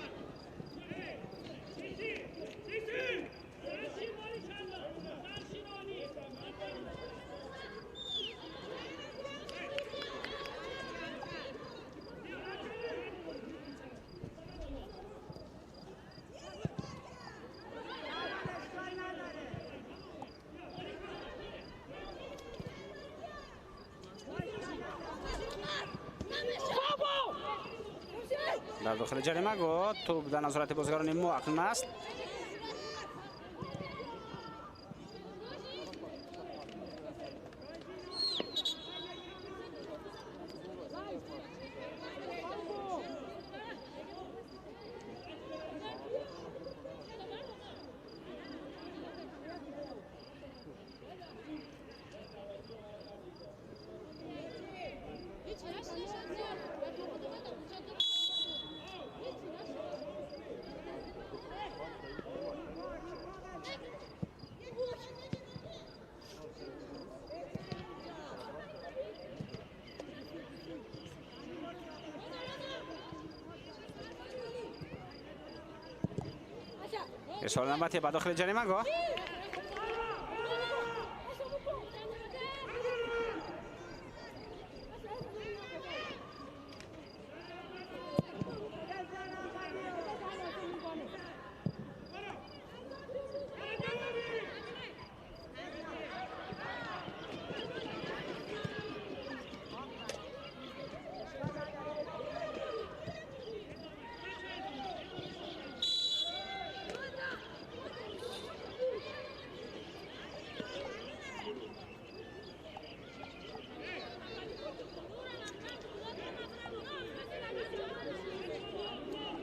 در داخل جریمه‌گاه توپ در نظارت بازیکنان ما اقلیم است. اشاره نمبتی به داخل جریمه‌گاه.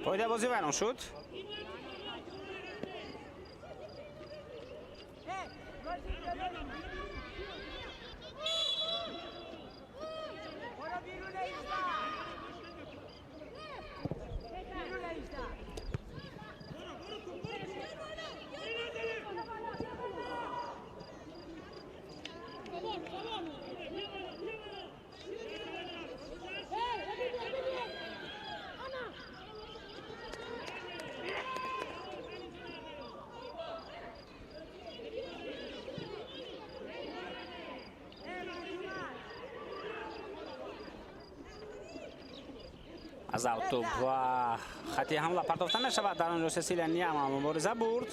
پایده بازی بیان شد. از توپ و خطی حمله پرتافته نشود. در آنجا سسیلیا نیام مبارزه برد.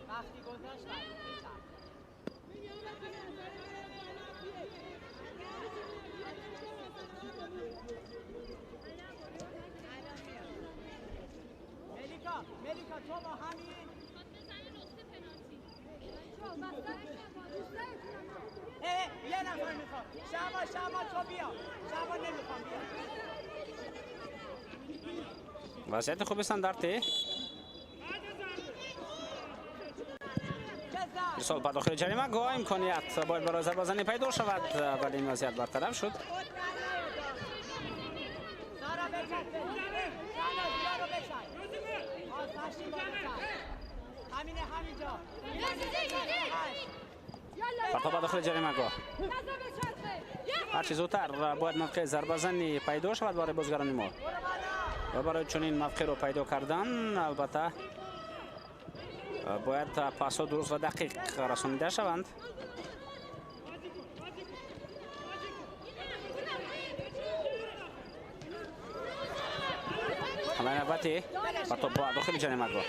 وقتی گذاشت ملیکا تو با همین یه نفر میخوام. شما تو بیا. شما نمیخوام بیا. وضعیت خوب استانداردی. ارسال به داخل جریمه گاه امکانیت باید برای ضربه زنی پیدا شود ولی این وضعیت برطرف شد. پرتاب به داخل جریمه گاه. هرچی زودتر باید موقع ضربه زنی پیدا شود برای بازیگران ما و برای چنین موقع رو پیدا کردن البته باید پاس‌ها درست و دقیق رسانیده شوند. حمله نوبتی پرتاب به داخل جریمه گاه.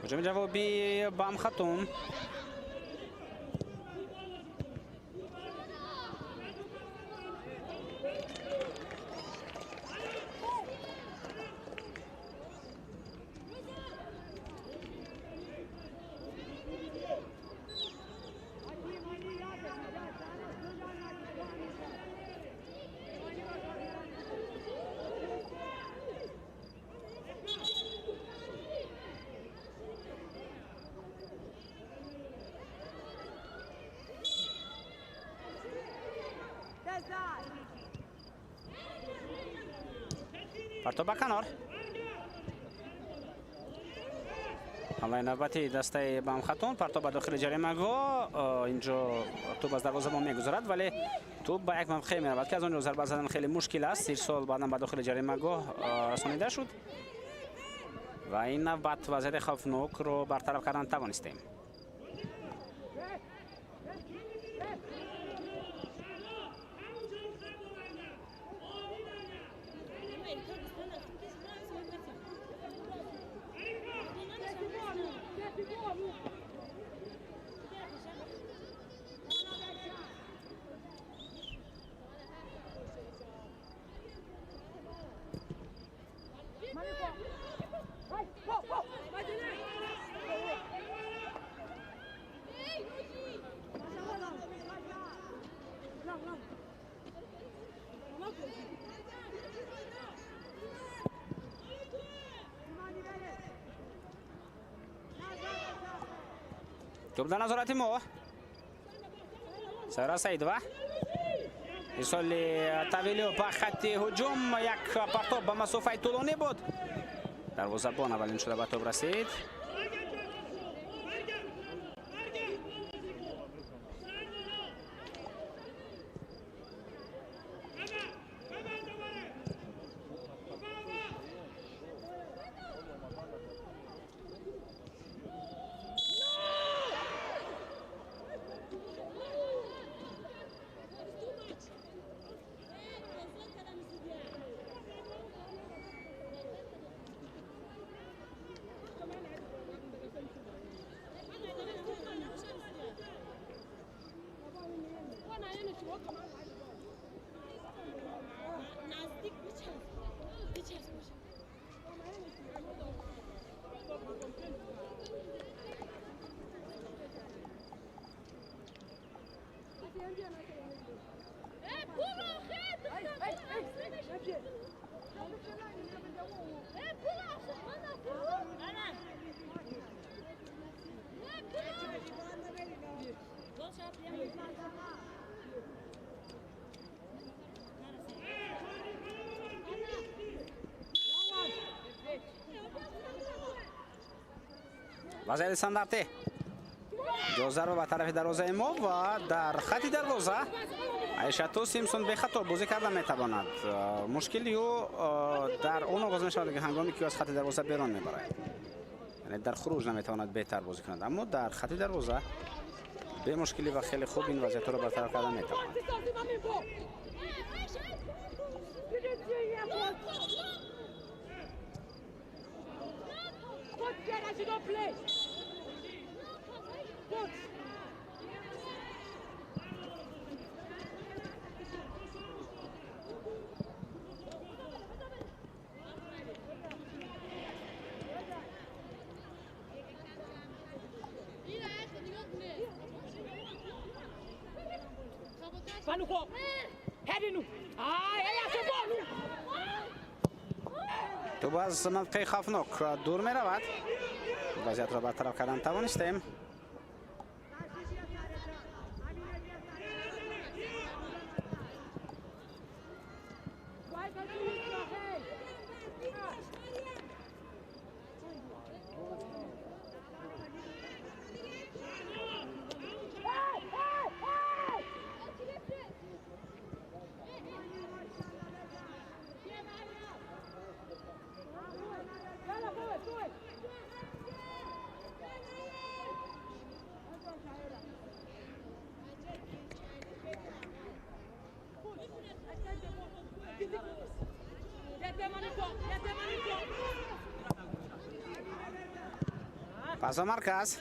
هجوم جوابی بام خاتون. پرتاب به کنار. حمله نوبتی دسته بام خاتون. پرتاب به داخل جریمه گاه. اینجا توپ از دروازه‌بان میگذرد ولی توپ به یک موقع میرود که از آنجا ضربه زدن خیلی مشکل است. ارسال بعدا به داخل جریمه گاه رسانیده شد و این نوبت وضعیت خوفناک رو برطرف کردن توانستیم. توپ در نظارت ما. سارا سعیدова. ارسال طویلی به خط هجوم. یک پرتاب به مسافت طولانی بود. دروازه‌بان اولین شده به توپ رسید. وضعیت استانداردی ضربه به طرف دروازه ما و در خط دروازه عایشتو سیمسون به خطا بازی کردن میتواند. مشکلی او در اون آغاز میشود که هنگامی که از خط دروازه بیرون میبرد، یعنی در خروج نمیتواند بهتر بازی کند، اما در خط دروازه به مشکلی و خیلی خوب این وضعیت رو برطرف کردن میتواند. تو از منطقه خوفناک دور می رود. وضعیت را برطرف کردن توانستیم. پس مرکز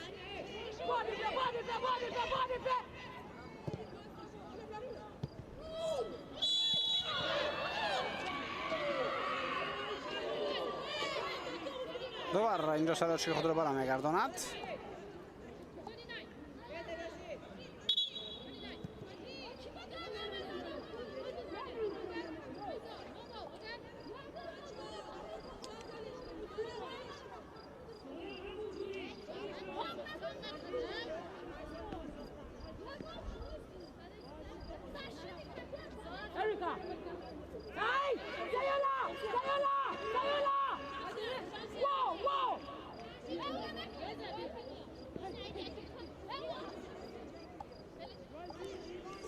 دوباره اینجا سرچی خود رو برمیگرداند.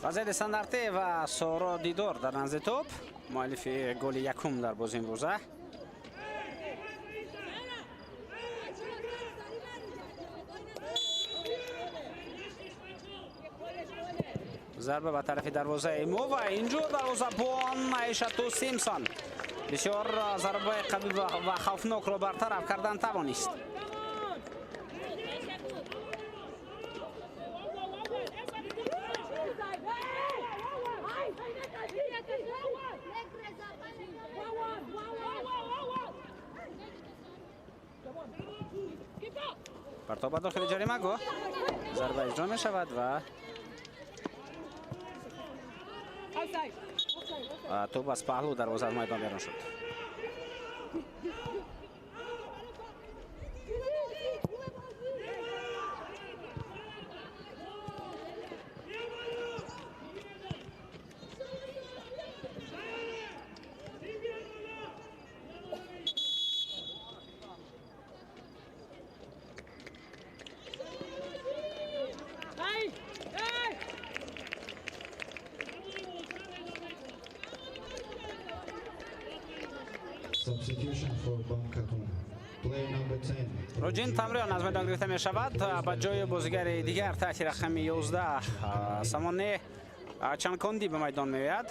وضعیت استانداردی و سارا دیدار در نزد توپ مؤلف گل یکم در بازی امروزه. ضربه به طرف دروازه مو و اینجور دروازه‌بان عایشتو سیمسون بسیار ضربه قوی و خوفناک را برطرف کردن توانست. پرتاب داخل جریمه گو ضربه اجرا می شود و توپ از پهلو دروازه از میدان بیرون شد. روجین تمرین از میدان گرفته می شود با جای بازیگر دیگر تحت رقم 11 سامانه چانکوندی به میدان می آید.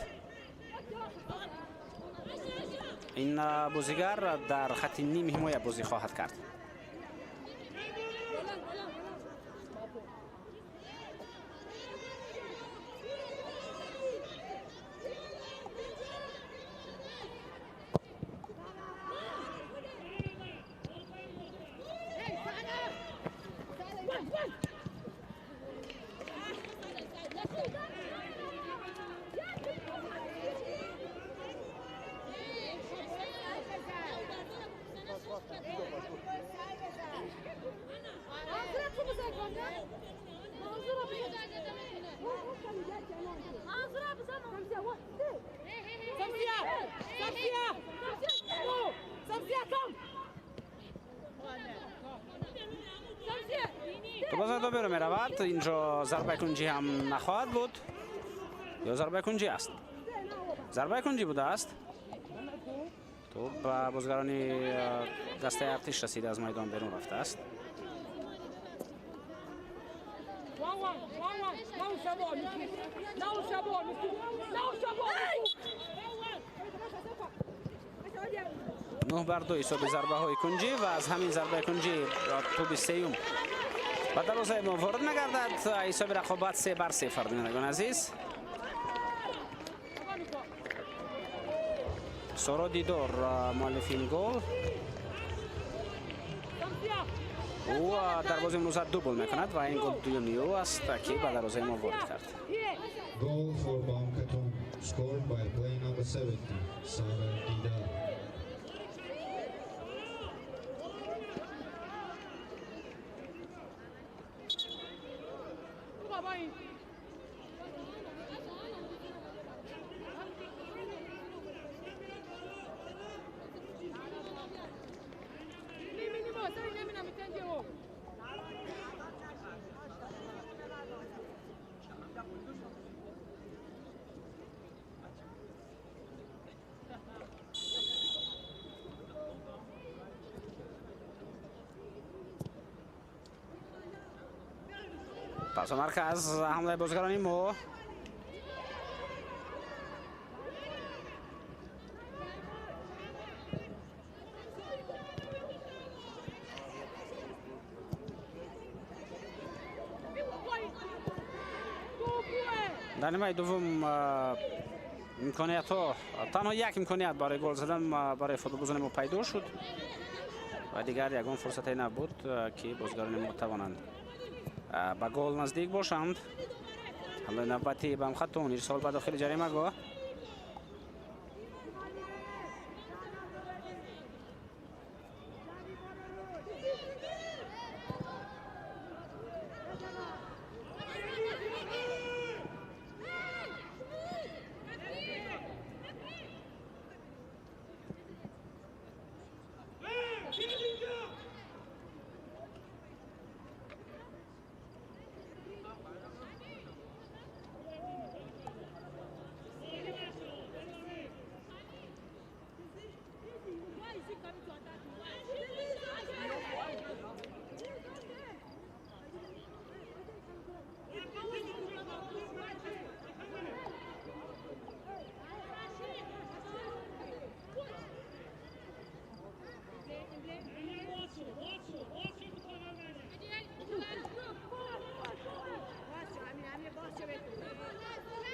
این بازیگر در خط نیم حمایت بازی خواهد کرد. میرود. اینجا ضربه کنجی هم نخواهد بود یا ضربه کنجی است؟ ضربه کنجی بوده است. توپ به بازیگرانی دسته ارتش رسیده از میدان بیرون رفته است. نه بر دو حساب ضربه های کنجی و از همین ضربه کنجی توپ سیوم و دروازه ما وارد نگردد. حساب رقابت 3 بر 0 بینندگان عزیز. سارا دیدار مؤلفین گل او دروازه امروز دوبل میکند و این گل دومی او است که به دروازه ما وارد کرد. Goal for Baumkarton, scored by player number 70, Sara Didar. پس مرکز حمله بازیگران ما. در نیمه دوم امکانیت ها تنها یک امکانیت برای گل زدن برای فوتبالبازان ما پیدا شد و دیگر یگان فرصت نبود که بازیگران ما توانند به گل نزدیک باشند. حمله نوبتی به خطون ارسال به داخل جریمه گاه.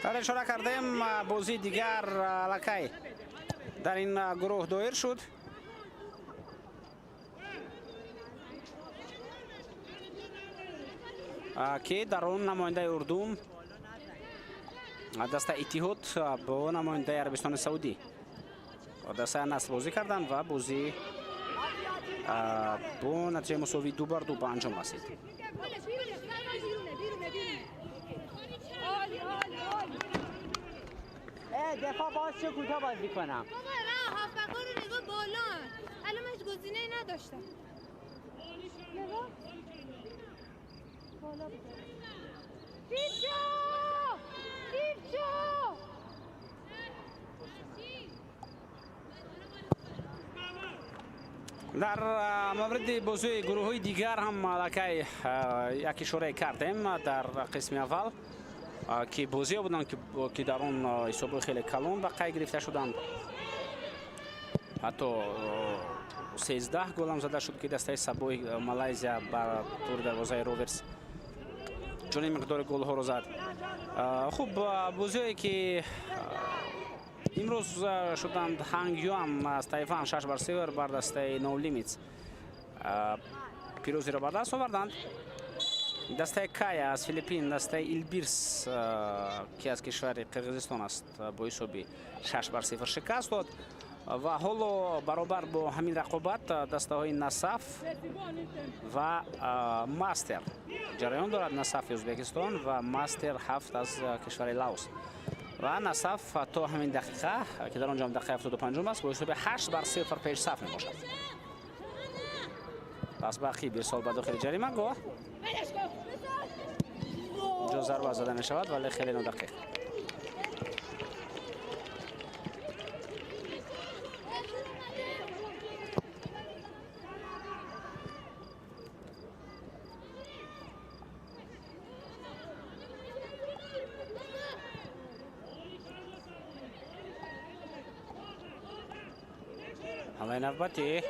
در اشاره کردیم بازی دیگر لکای در این گروه دایر شد. که در اون نماینده اردوم دسته اتحاد با نماینده عربستان سعودی دسته نصر بازی کردن و بازی با نتیجه مساوی 2 بر 2 به انجام رسید. دفاع باز چه کوتاه بازی کنم. بابا را هافبکا رو نگاه بالا. الان من هیچ گزینه‌ای نداشتم. نگاه. بالا بود. پیچو! پیچو! در مورد بازی گروه‌های دیگر هم لکای یک اشاره کردیم در قسم اول که بازی بودند که در اون حساب خیلی کلان به قای گرفته شدند. حتی 13 گل هم زده شد که دسته سبوی مالایزیا بر طور دروازه روورز چنین مقدار گل ها رو زد. خوب بازی که امروز شدند هنگیوان از تایوان 6 بر 0 بر دسته نو لیمیتس پیروزی را به دست آوردند. دسته کای از فیلیپین، دسته ایلبیرس که از کشور قرقیزستان است با حساب 6 بر 0 شکست داد و حالا برابر با همین رقابت دسته های نصف و ماستر جریان دارد. نصف ازبکستان و ماستر 7 از کشور لاوس و نصف تا همین دقیقه که در آنجا هم دقیقه 75 است با حساب 8 بر 0 پیش صف می باشد. پس باقی بیرسال به داخل جریمه گاه اینجا ضربه زده می شود ولی خیلی دقیق. حمله نوبتی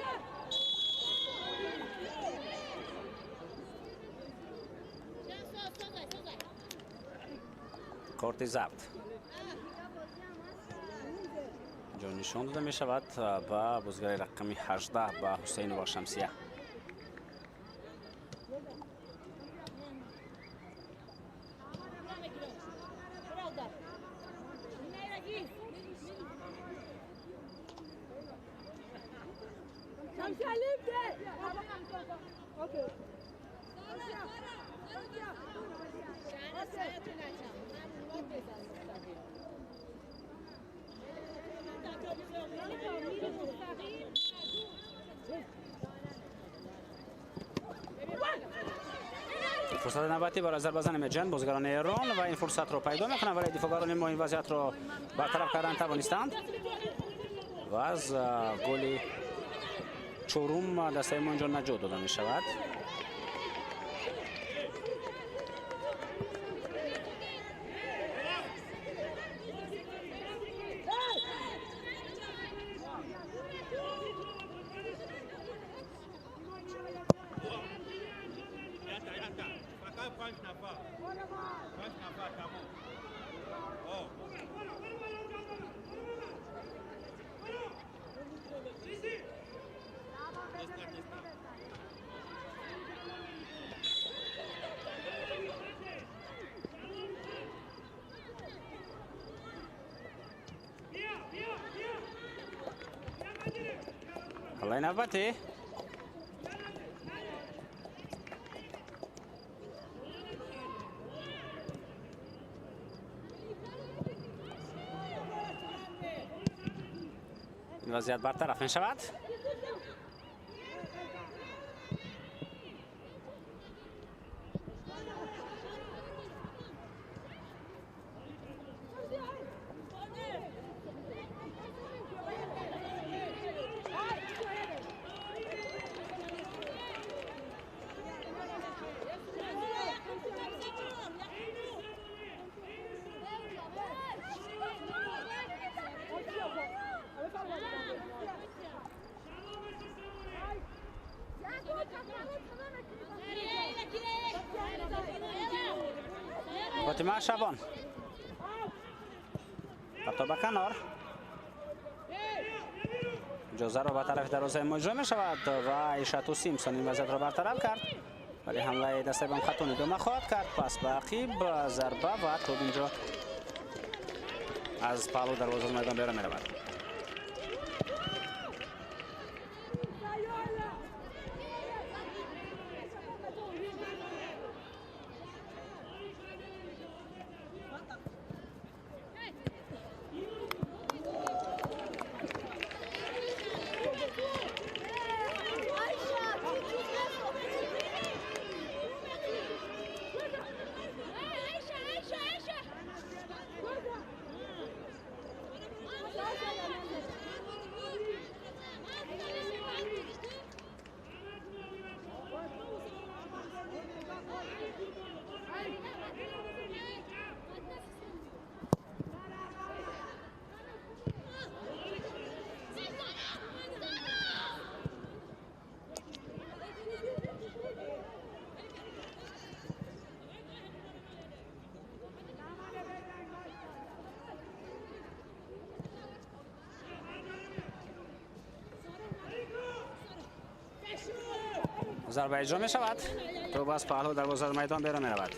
کارت ضبط اینجا نشان داده می شود به بازیگر رقم 18 به حسین واشمسیه. فرصت نوبتی برای ضربه زنی میجن بازیگران ایران و این فرصت رو پیدا میکنن ولی دفاعگران ما این وضعیت رو برطرف کردن توانستند و از گل چهارم دسته ما اینجا نجات داده می شود. حالا نوبتی این وضعیت برطرف می شود. فاطمه شبان خطا به کنار جوزه رو به طرف دروازه ما اجرا می شود و عیشت و سیمسون این وضعیت رو برطرف کرد ولی حمله دسته بام خطون ادامه خواهد کرد. پس به عقیب ضربه و توپ اینجا از پالو دروازه میدان بیرون می رود. ضربه اجرا می شود. توپ از پهلو دروازه میدان بیرون می رود.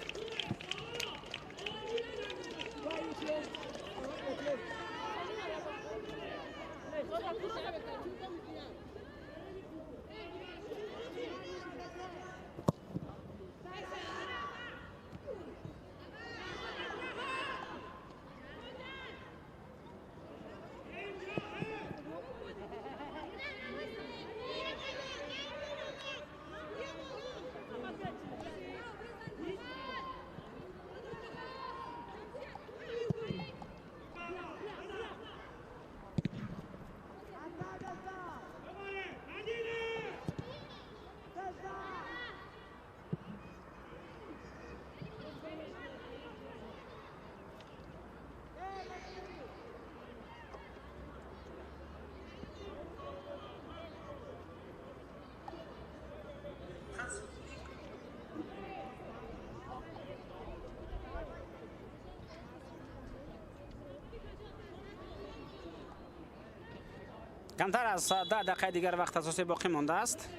کمتر از 10 دقیقه دیگر وقت اساسی باقی مانده است.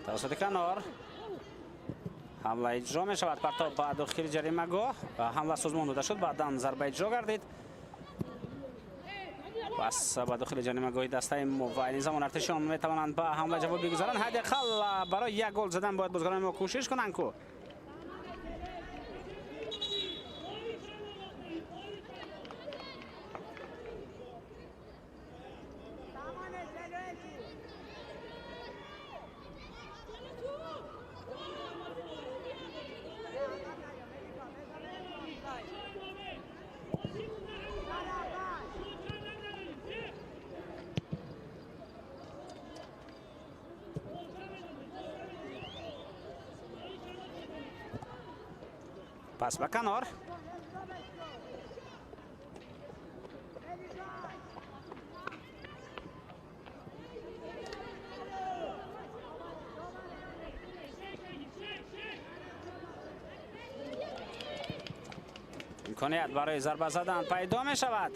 توسط کنار حمله اجرا می شود. پرتاب به داخل جریمه گاه حمله سازمان داده شد، بعدا ضربه اجرا گردید. پس به داخل جریمه گاه دسته موفای نظام ارتشیان می توانند به حمله جواب بگذارند. حداقل برای یک گل زدن باید بازیکنان ما کوشش کنند کو پس به کنار امکانیت برای ضربه زدن پیدا می شود.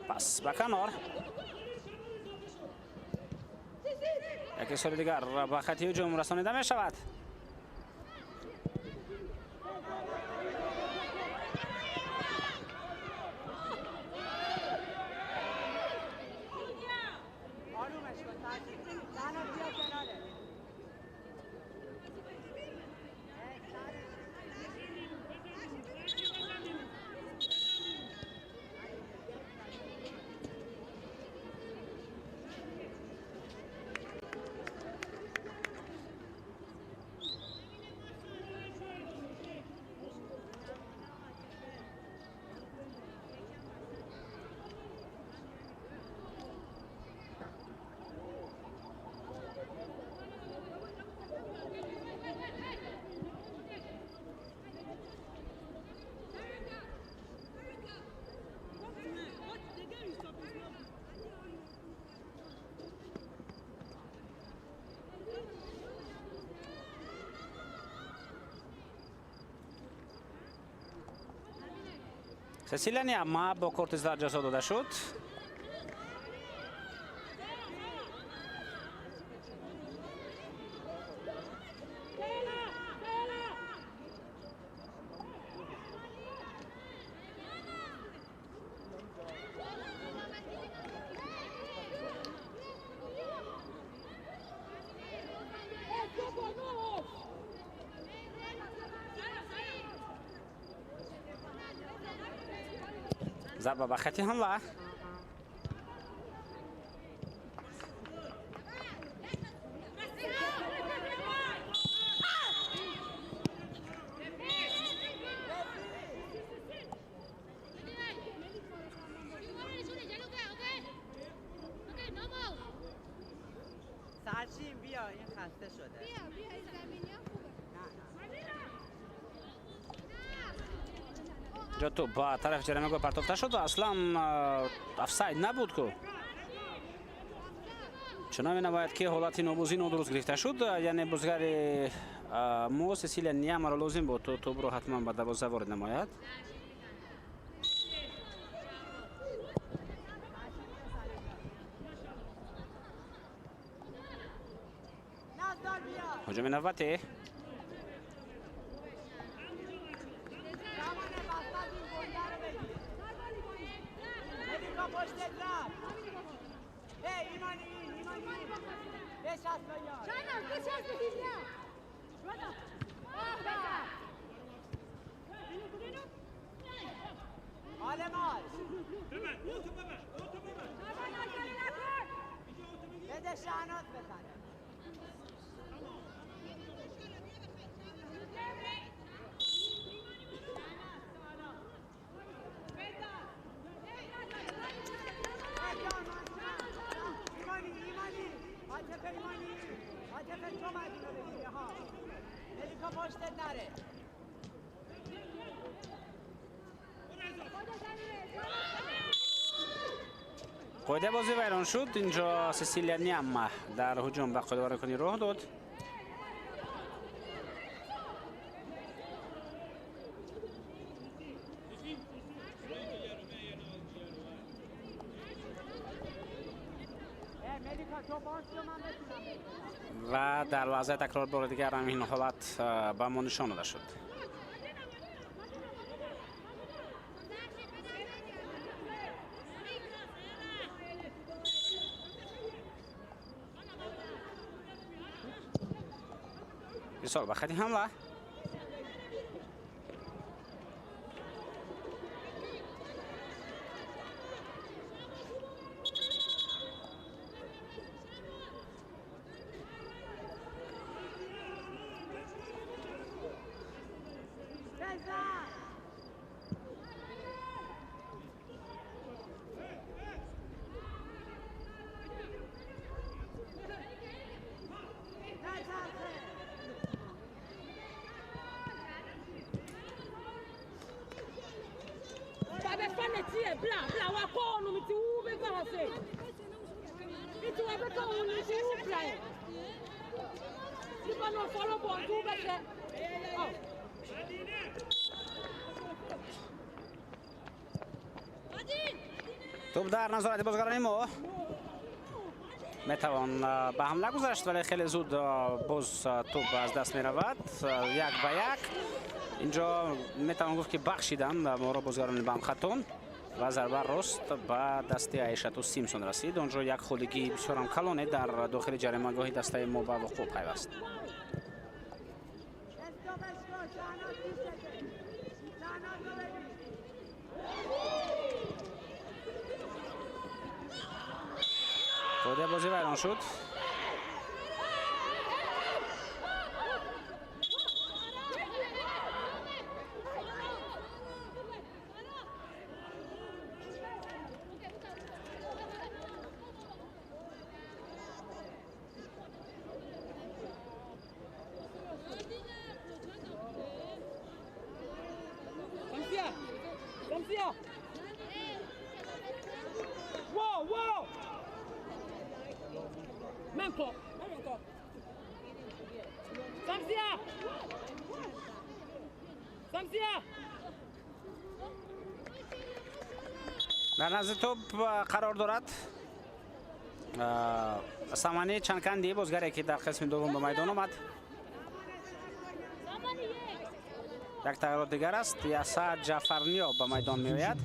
پس به کنار یک سال دیگر به خط هجوم رسانیده می شود. سسیلانی اما با کورت ازدار جزا داده شد. ضربه به خط حمله سرچین بیا این خسته شده. بیا این زمینی ها خوبه. جا تو با طرف جریمه گاه پرتافته شد و اصلا افساید نبود که چنان نباید که حالت نابوزی نادرست گرفته شد. یعنی بازیگر مو سسیلیا نیام را لازم بود تو برو حتما به دروازه وارد نماید. هجوم نوبتی بده شهناز بزنه. ایمانی ملیکا پشتت نره. قاعده بازی ویران شد. اینجا سیسیلیا نیم در هجوم به قاعده کنی راه داد. و در لحظه تکرار بار دیگر هم این حالت به ما نشان داده شد. ایسال به خطی حمله. توپ در نظارت بازیکنان ما میتوان به حمله گذاشت ولی خیلی زود باز توپ از دست می رود. 1 به 1 اینجا میتوان گفت که بخشیدن ما را بازیکنان بم خطون و ضربه راست به دست عایشة سیمسون رسید. اونجا یک خودگی بسیار هم کلانه در داخل جریمه گاهی دسته ما به وقوع پیوست. قاعده بازی ویران شد. در نزد توپ قرار دارد سامانی چنکندی بازیگری که در قسم دوم به میدان آمد. یک تغییر دیگر است. یاسر جعفرنیا به میدان میآید.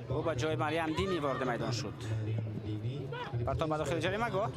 او به جای مریم دینی وارد میدان شد. پرتاب به داخل جریمه گاه.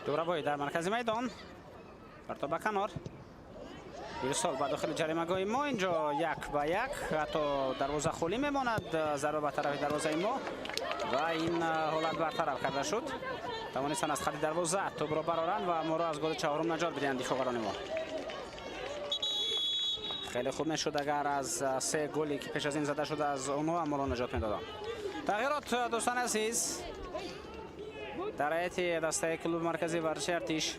دوباره در مرکز میدان پرتاب به کنار. ایرسال به داخل جریمه گاه ما. اینجا 1 به 1 حتی دروازه خالی میماند. ضربه به طرف دروازه ما و این حالت برطرف کرده شد. توانستن از خط دروازه توپ را برارند و ما را از گل چهارم نجات بدهند دفاعگران ما. خیلی خوب میشد اگر از 3 گلی که پیش از این زده شده از اونها ما را نجات میدادند. تغییرات دوستان عزیز در هیئت دسته کلوب مرکزی ورزش ارتش.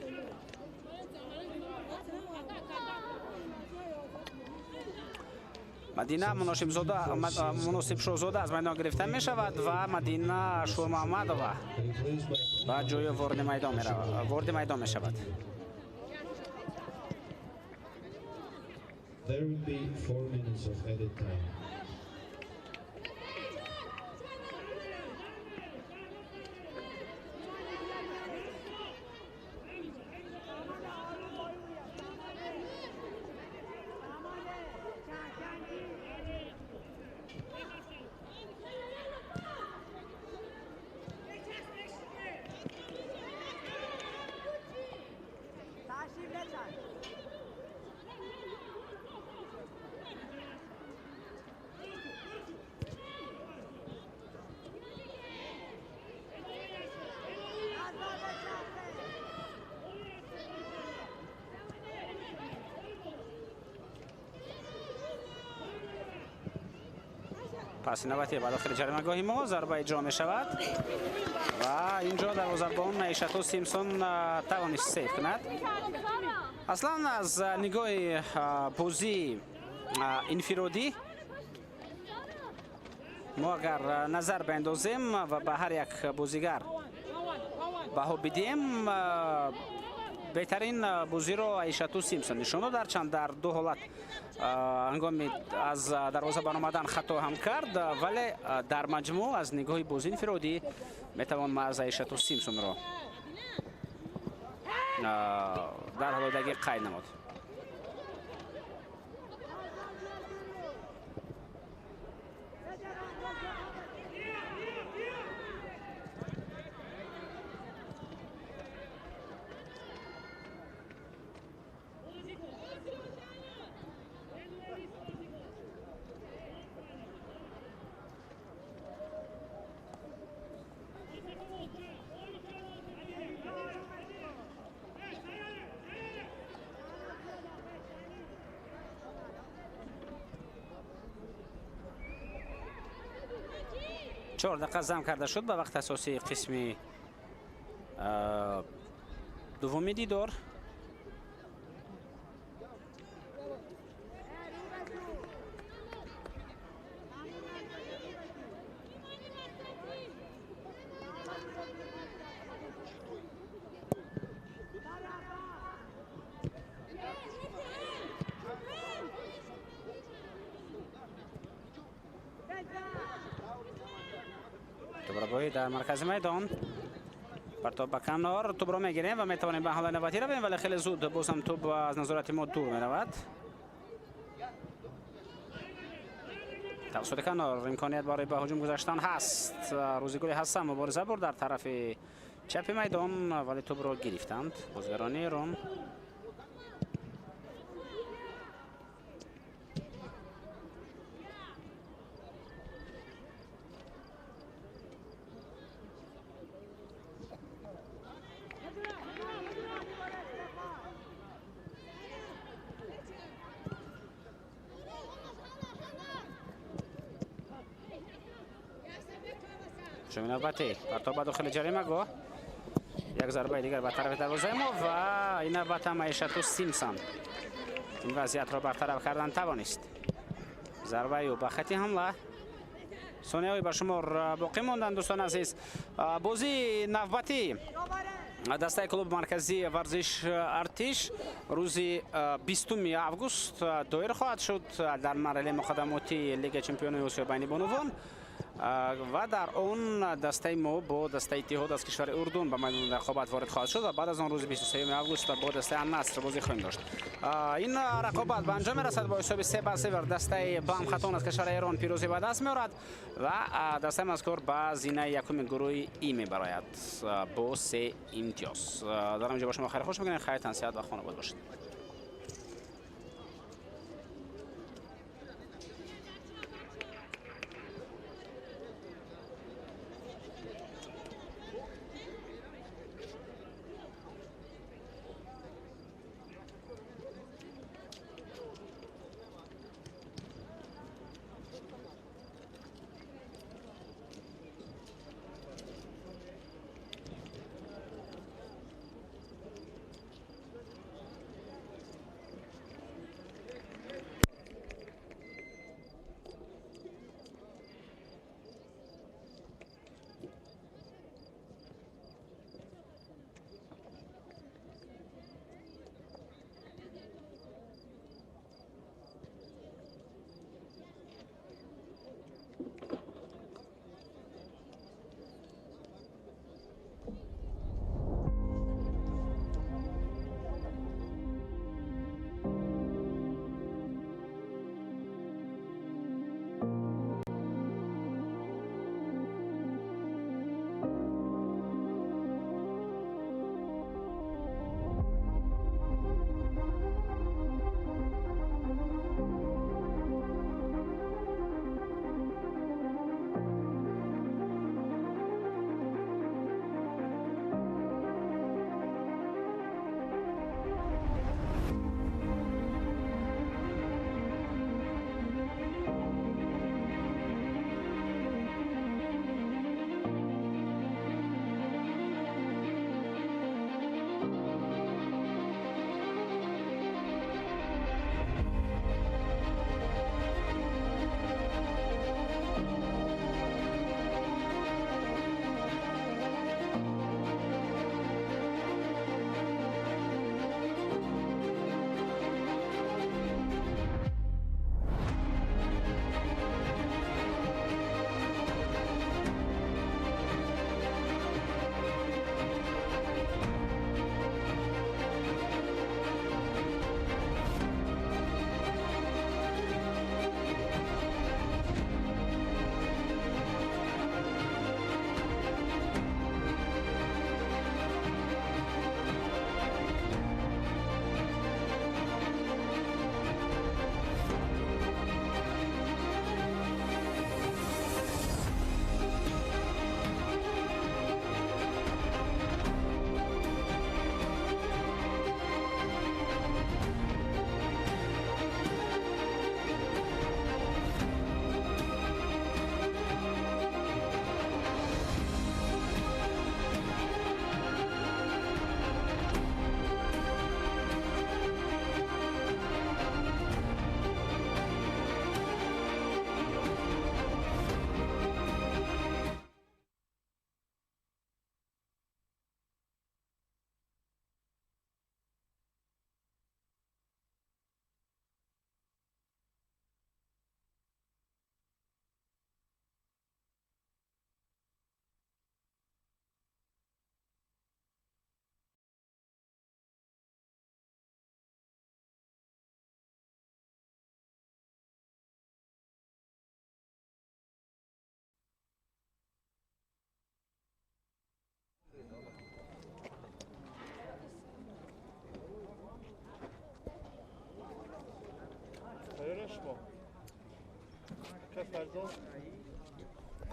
مدینه مناسب شوزاده از میدان گرفته می شود و مدینه شور محمدова با جای وارد میدان می شود. There will be 4 minutes of added time. پس نوبتی با داخل جریمه‌گاه ما ضربه اجرا می شود و اینجا دروازه‌بان ایشاتو سیمسون توانست سیو کند. اصلا از نگاه بازی انفرادی ما اگر نظر بندازیم و به هر یک بازیگر بها بدیم بهترین بازی رو ایشاتو سیمسون نشون داد، درچند در دو حالت هنگامی از دروازه برآمدن خطا هم کرد، ولی در مجموع از نگاه بازی انفرادی میتوان ما از ایشاتو سیمسون رو در حالودگی قید نمود. چهار دقیقه زم کرده شد به وقت اساسی قسمی دومی دیدار. توبرابایی در مرکز میدان پرتاب به کنار توب را میگیریم و میتوانیم به حمله نوبتی رویم، ولی خیلی زود باز هم توب از نظارت ما دور میرود. توسط کنار امکانیت برای به هجوم گذاشتن هست. روزگاری حسن مبارزه برد در طرف چپ میدان ولی توب را گرفتند بازیگران ایران. شمین نوبتی پرتاب داخل جریمه‌گاه، یک ضربه دیگر به طرف دروازه ما و این نوبت هم ایشاتو سیمسون این وضعیت را برطرف کردن توانست. ضربه و به خط حمله ثانیه‌ای به شمار باقی ماندن. دوستان عزیز، بازی نوبتی دسته کلوب مرکزی ورزش ارتش روزی 20 آگوست دایر خواهد شد در مرحله مقدماتی لیگ چمپیونای آسیا بین بانوان و در اون دسته ما با دسته اتحاد از کشور اردن به میدان رقابت وارد خواهد شد و بعد از آن روز 23 آگوست با دسته النصر بازی خواهیم داشت. این رقابت به انجام میرسد با حساب 3-0 دسته بام خطون از کشور ایران پیروزی به دست میارد و دسته مذکور به زینه یکم گروه ای میبراید با 3 امتیاز. در اینجا با شما خیر خوش بگیرید، خیرتان صحت و خانواده باشید.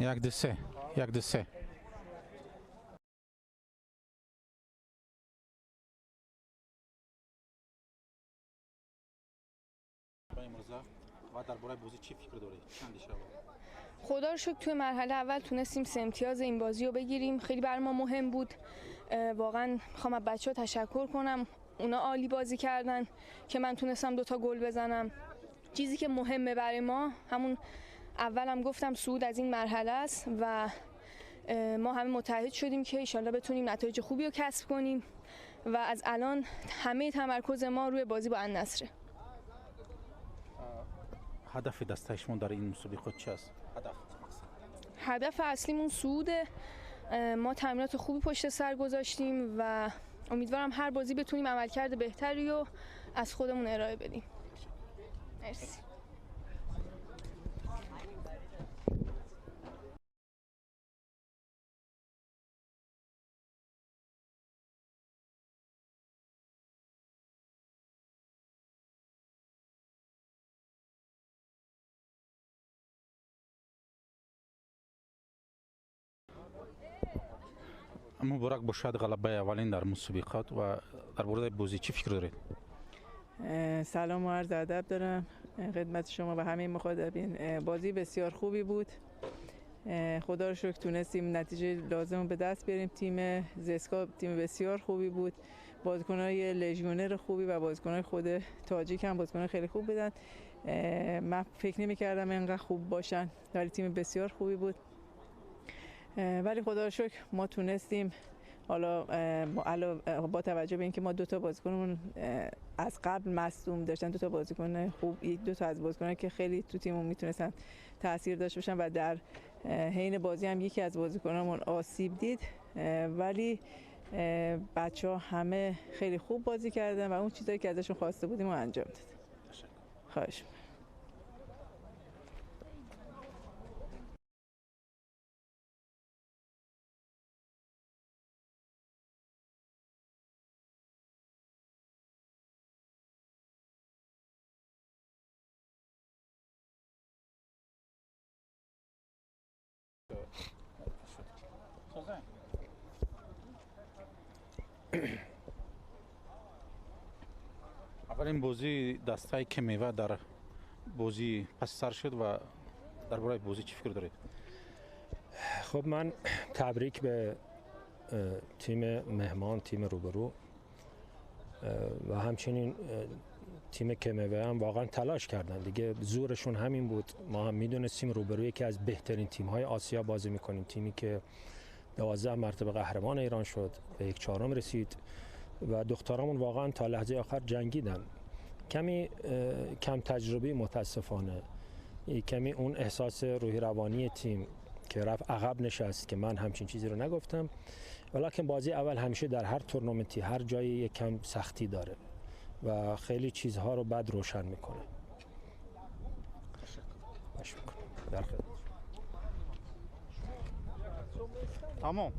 یک دو سه یک دو سه و درباره بازی چی فکر داری؟ چند شب؟ خدا رو شکر توی مرحله اول تونستیم 3 امتیاز این بازی رو بگیریم. خیلی برای ما مهم بود. واقعا میخوام از بچه‌ها تشکر کنم. اونا عالی بازی کردن که من تونستم 2 تا گل بزنم. چیزی که مهمه برای ما، همون اولم گفتم، صعود از این مرحله است و ما همه متحد شدیم که ایشالله بتونیم نتایج خوبی رو کسب کنیم و از الان همه تمرکز ما روی بازی با النصره. هدف دسته شما در این مسابقه خود چی است؟ هدف اصلیمون صعوده. ما تمرینات خوبی پشت سر گذاشتیم و امیدوارم هر بازی بتونیم عملکرد بهتری رو از خودمون ارائه بدیم. مرسی. مبارک باشد غلبه اولین در مسابقات و درباره بازی چی فکر دارید؟ سلام و عرض ادب دارم خدمت شما و همه مخاطبین. بازی بسیار خوبی بود. خدا رو شکر تونستیم نتیجه لازم رو به دست بیاریم. تیم زسکا تیم بسیار خوبی بود. بازیکن‌های لژیونر خوبی و بازیکن‌های خود تاجیک هم بازیکن‌های خیلی خوب بودن. من فکر نمی‌کردم اینقدر خوب باشن، ولی تیم بسیار خوبی بود. ولی خدا رو شکر ما تونستیم. حالا با توجه به اینکه ما 2 تا بازیکنمون از قبل مصدوم داشتن، 2 تا بازیکن خوب، 2 تا از بازیکنان که خیلی تو تیممون میتونستن تاثیر داشته باشن و در حین بازی هم یکی از بازیکنامون آسیب دید، ولی بچه‌ها همه خیلی خوب بازی کردن و اون چیزایی که ازشون خواسته بودیم رو انجام دادن. خواهش می‌کنم. اولین بازی دسته کمیوه در بازی پس سر شد و درباره بازی چی فکر دارید؟ خب من تبریک به تیم مهمان، تیم روبرو و همچنین تیم کمیوه هم واقعا تلاش کردن دیگه، زورشون همین بود. ما هم میدونستیم روبرو یکی از بهترین تیم‌های آسیا بازی میکنیم، تیمی که 12 مرتبه قهرمان ایران شد، به 1/4 رسید و دخترامون واقعا تا لحظه آخر جنگیدن. کمی کم تجربی متاسفانه، کمی اون احساس روحی روانی تیم که رفت عقب نشست که من همچین چیزی رو نگفتم، ولیکن بازی اول همیشه در هر تورنمنتی هر جایی یک کم سختی داره و خیلی چیزها رو بد روشن میکنه. تمام.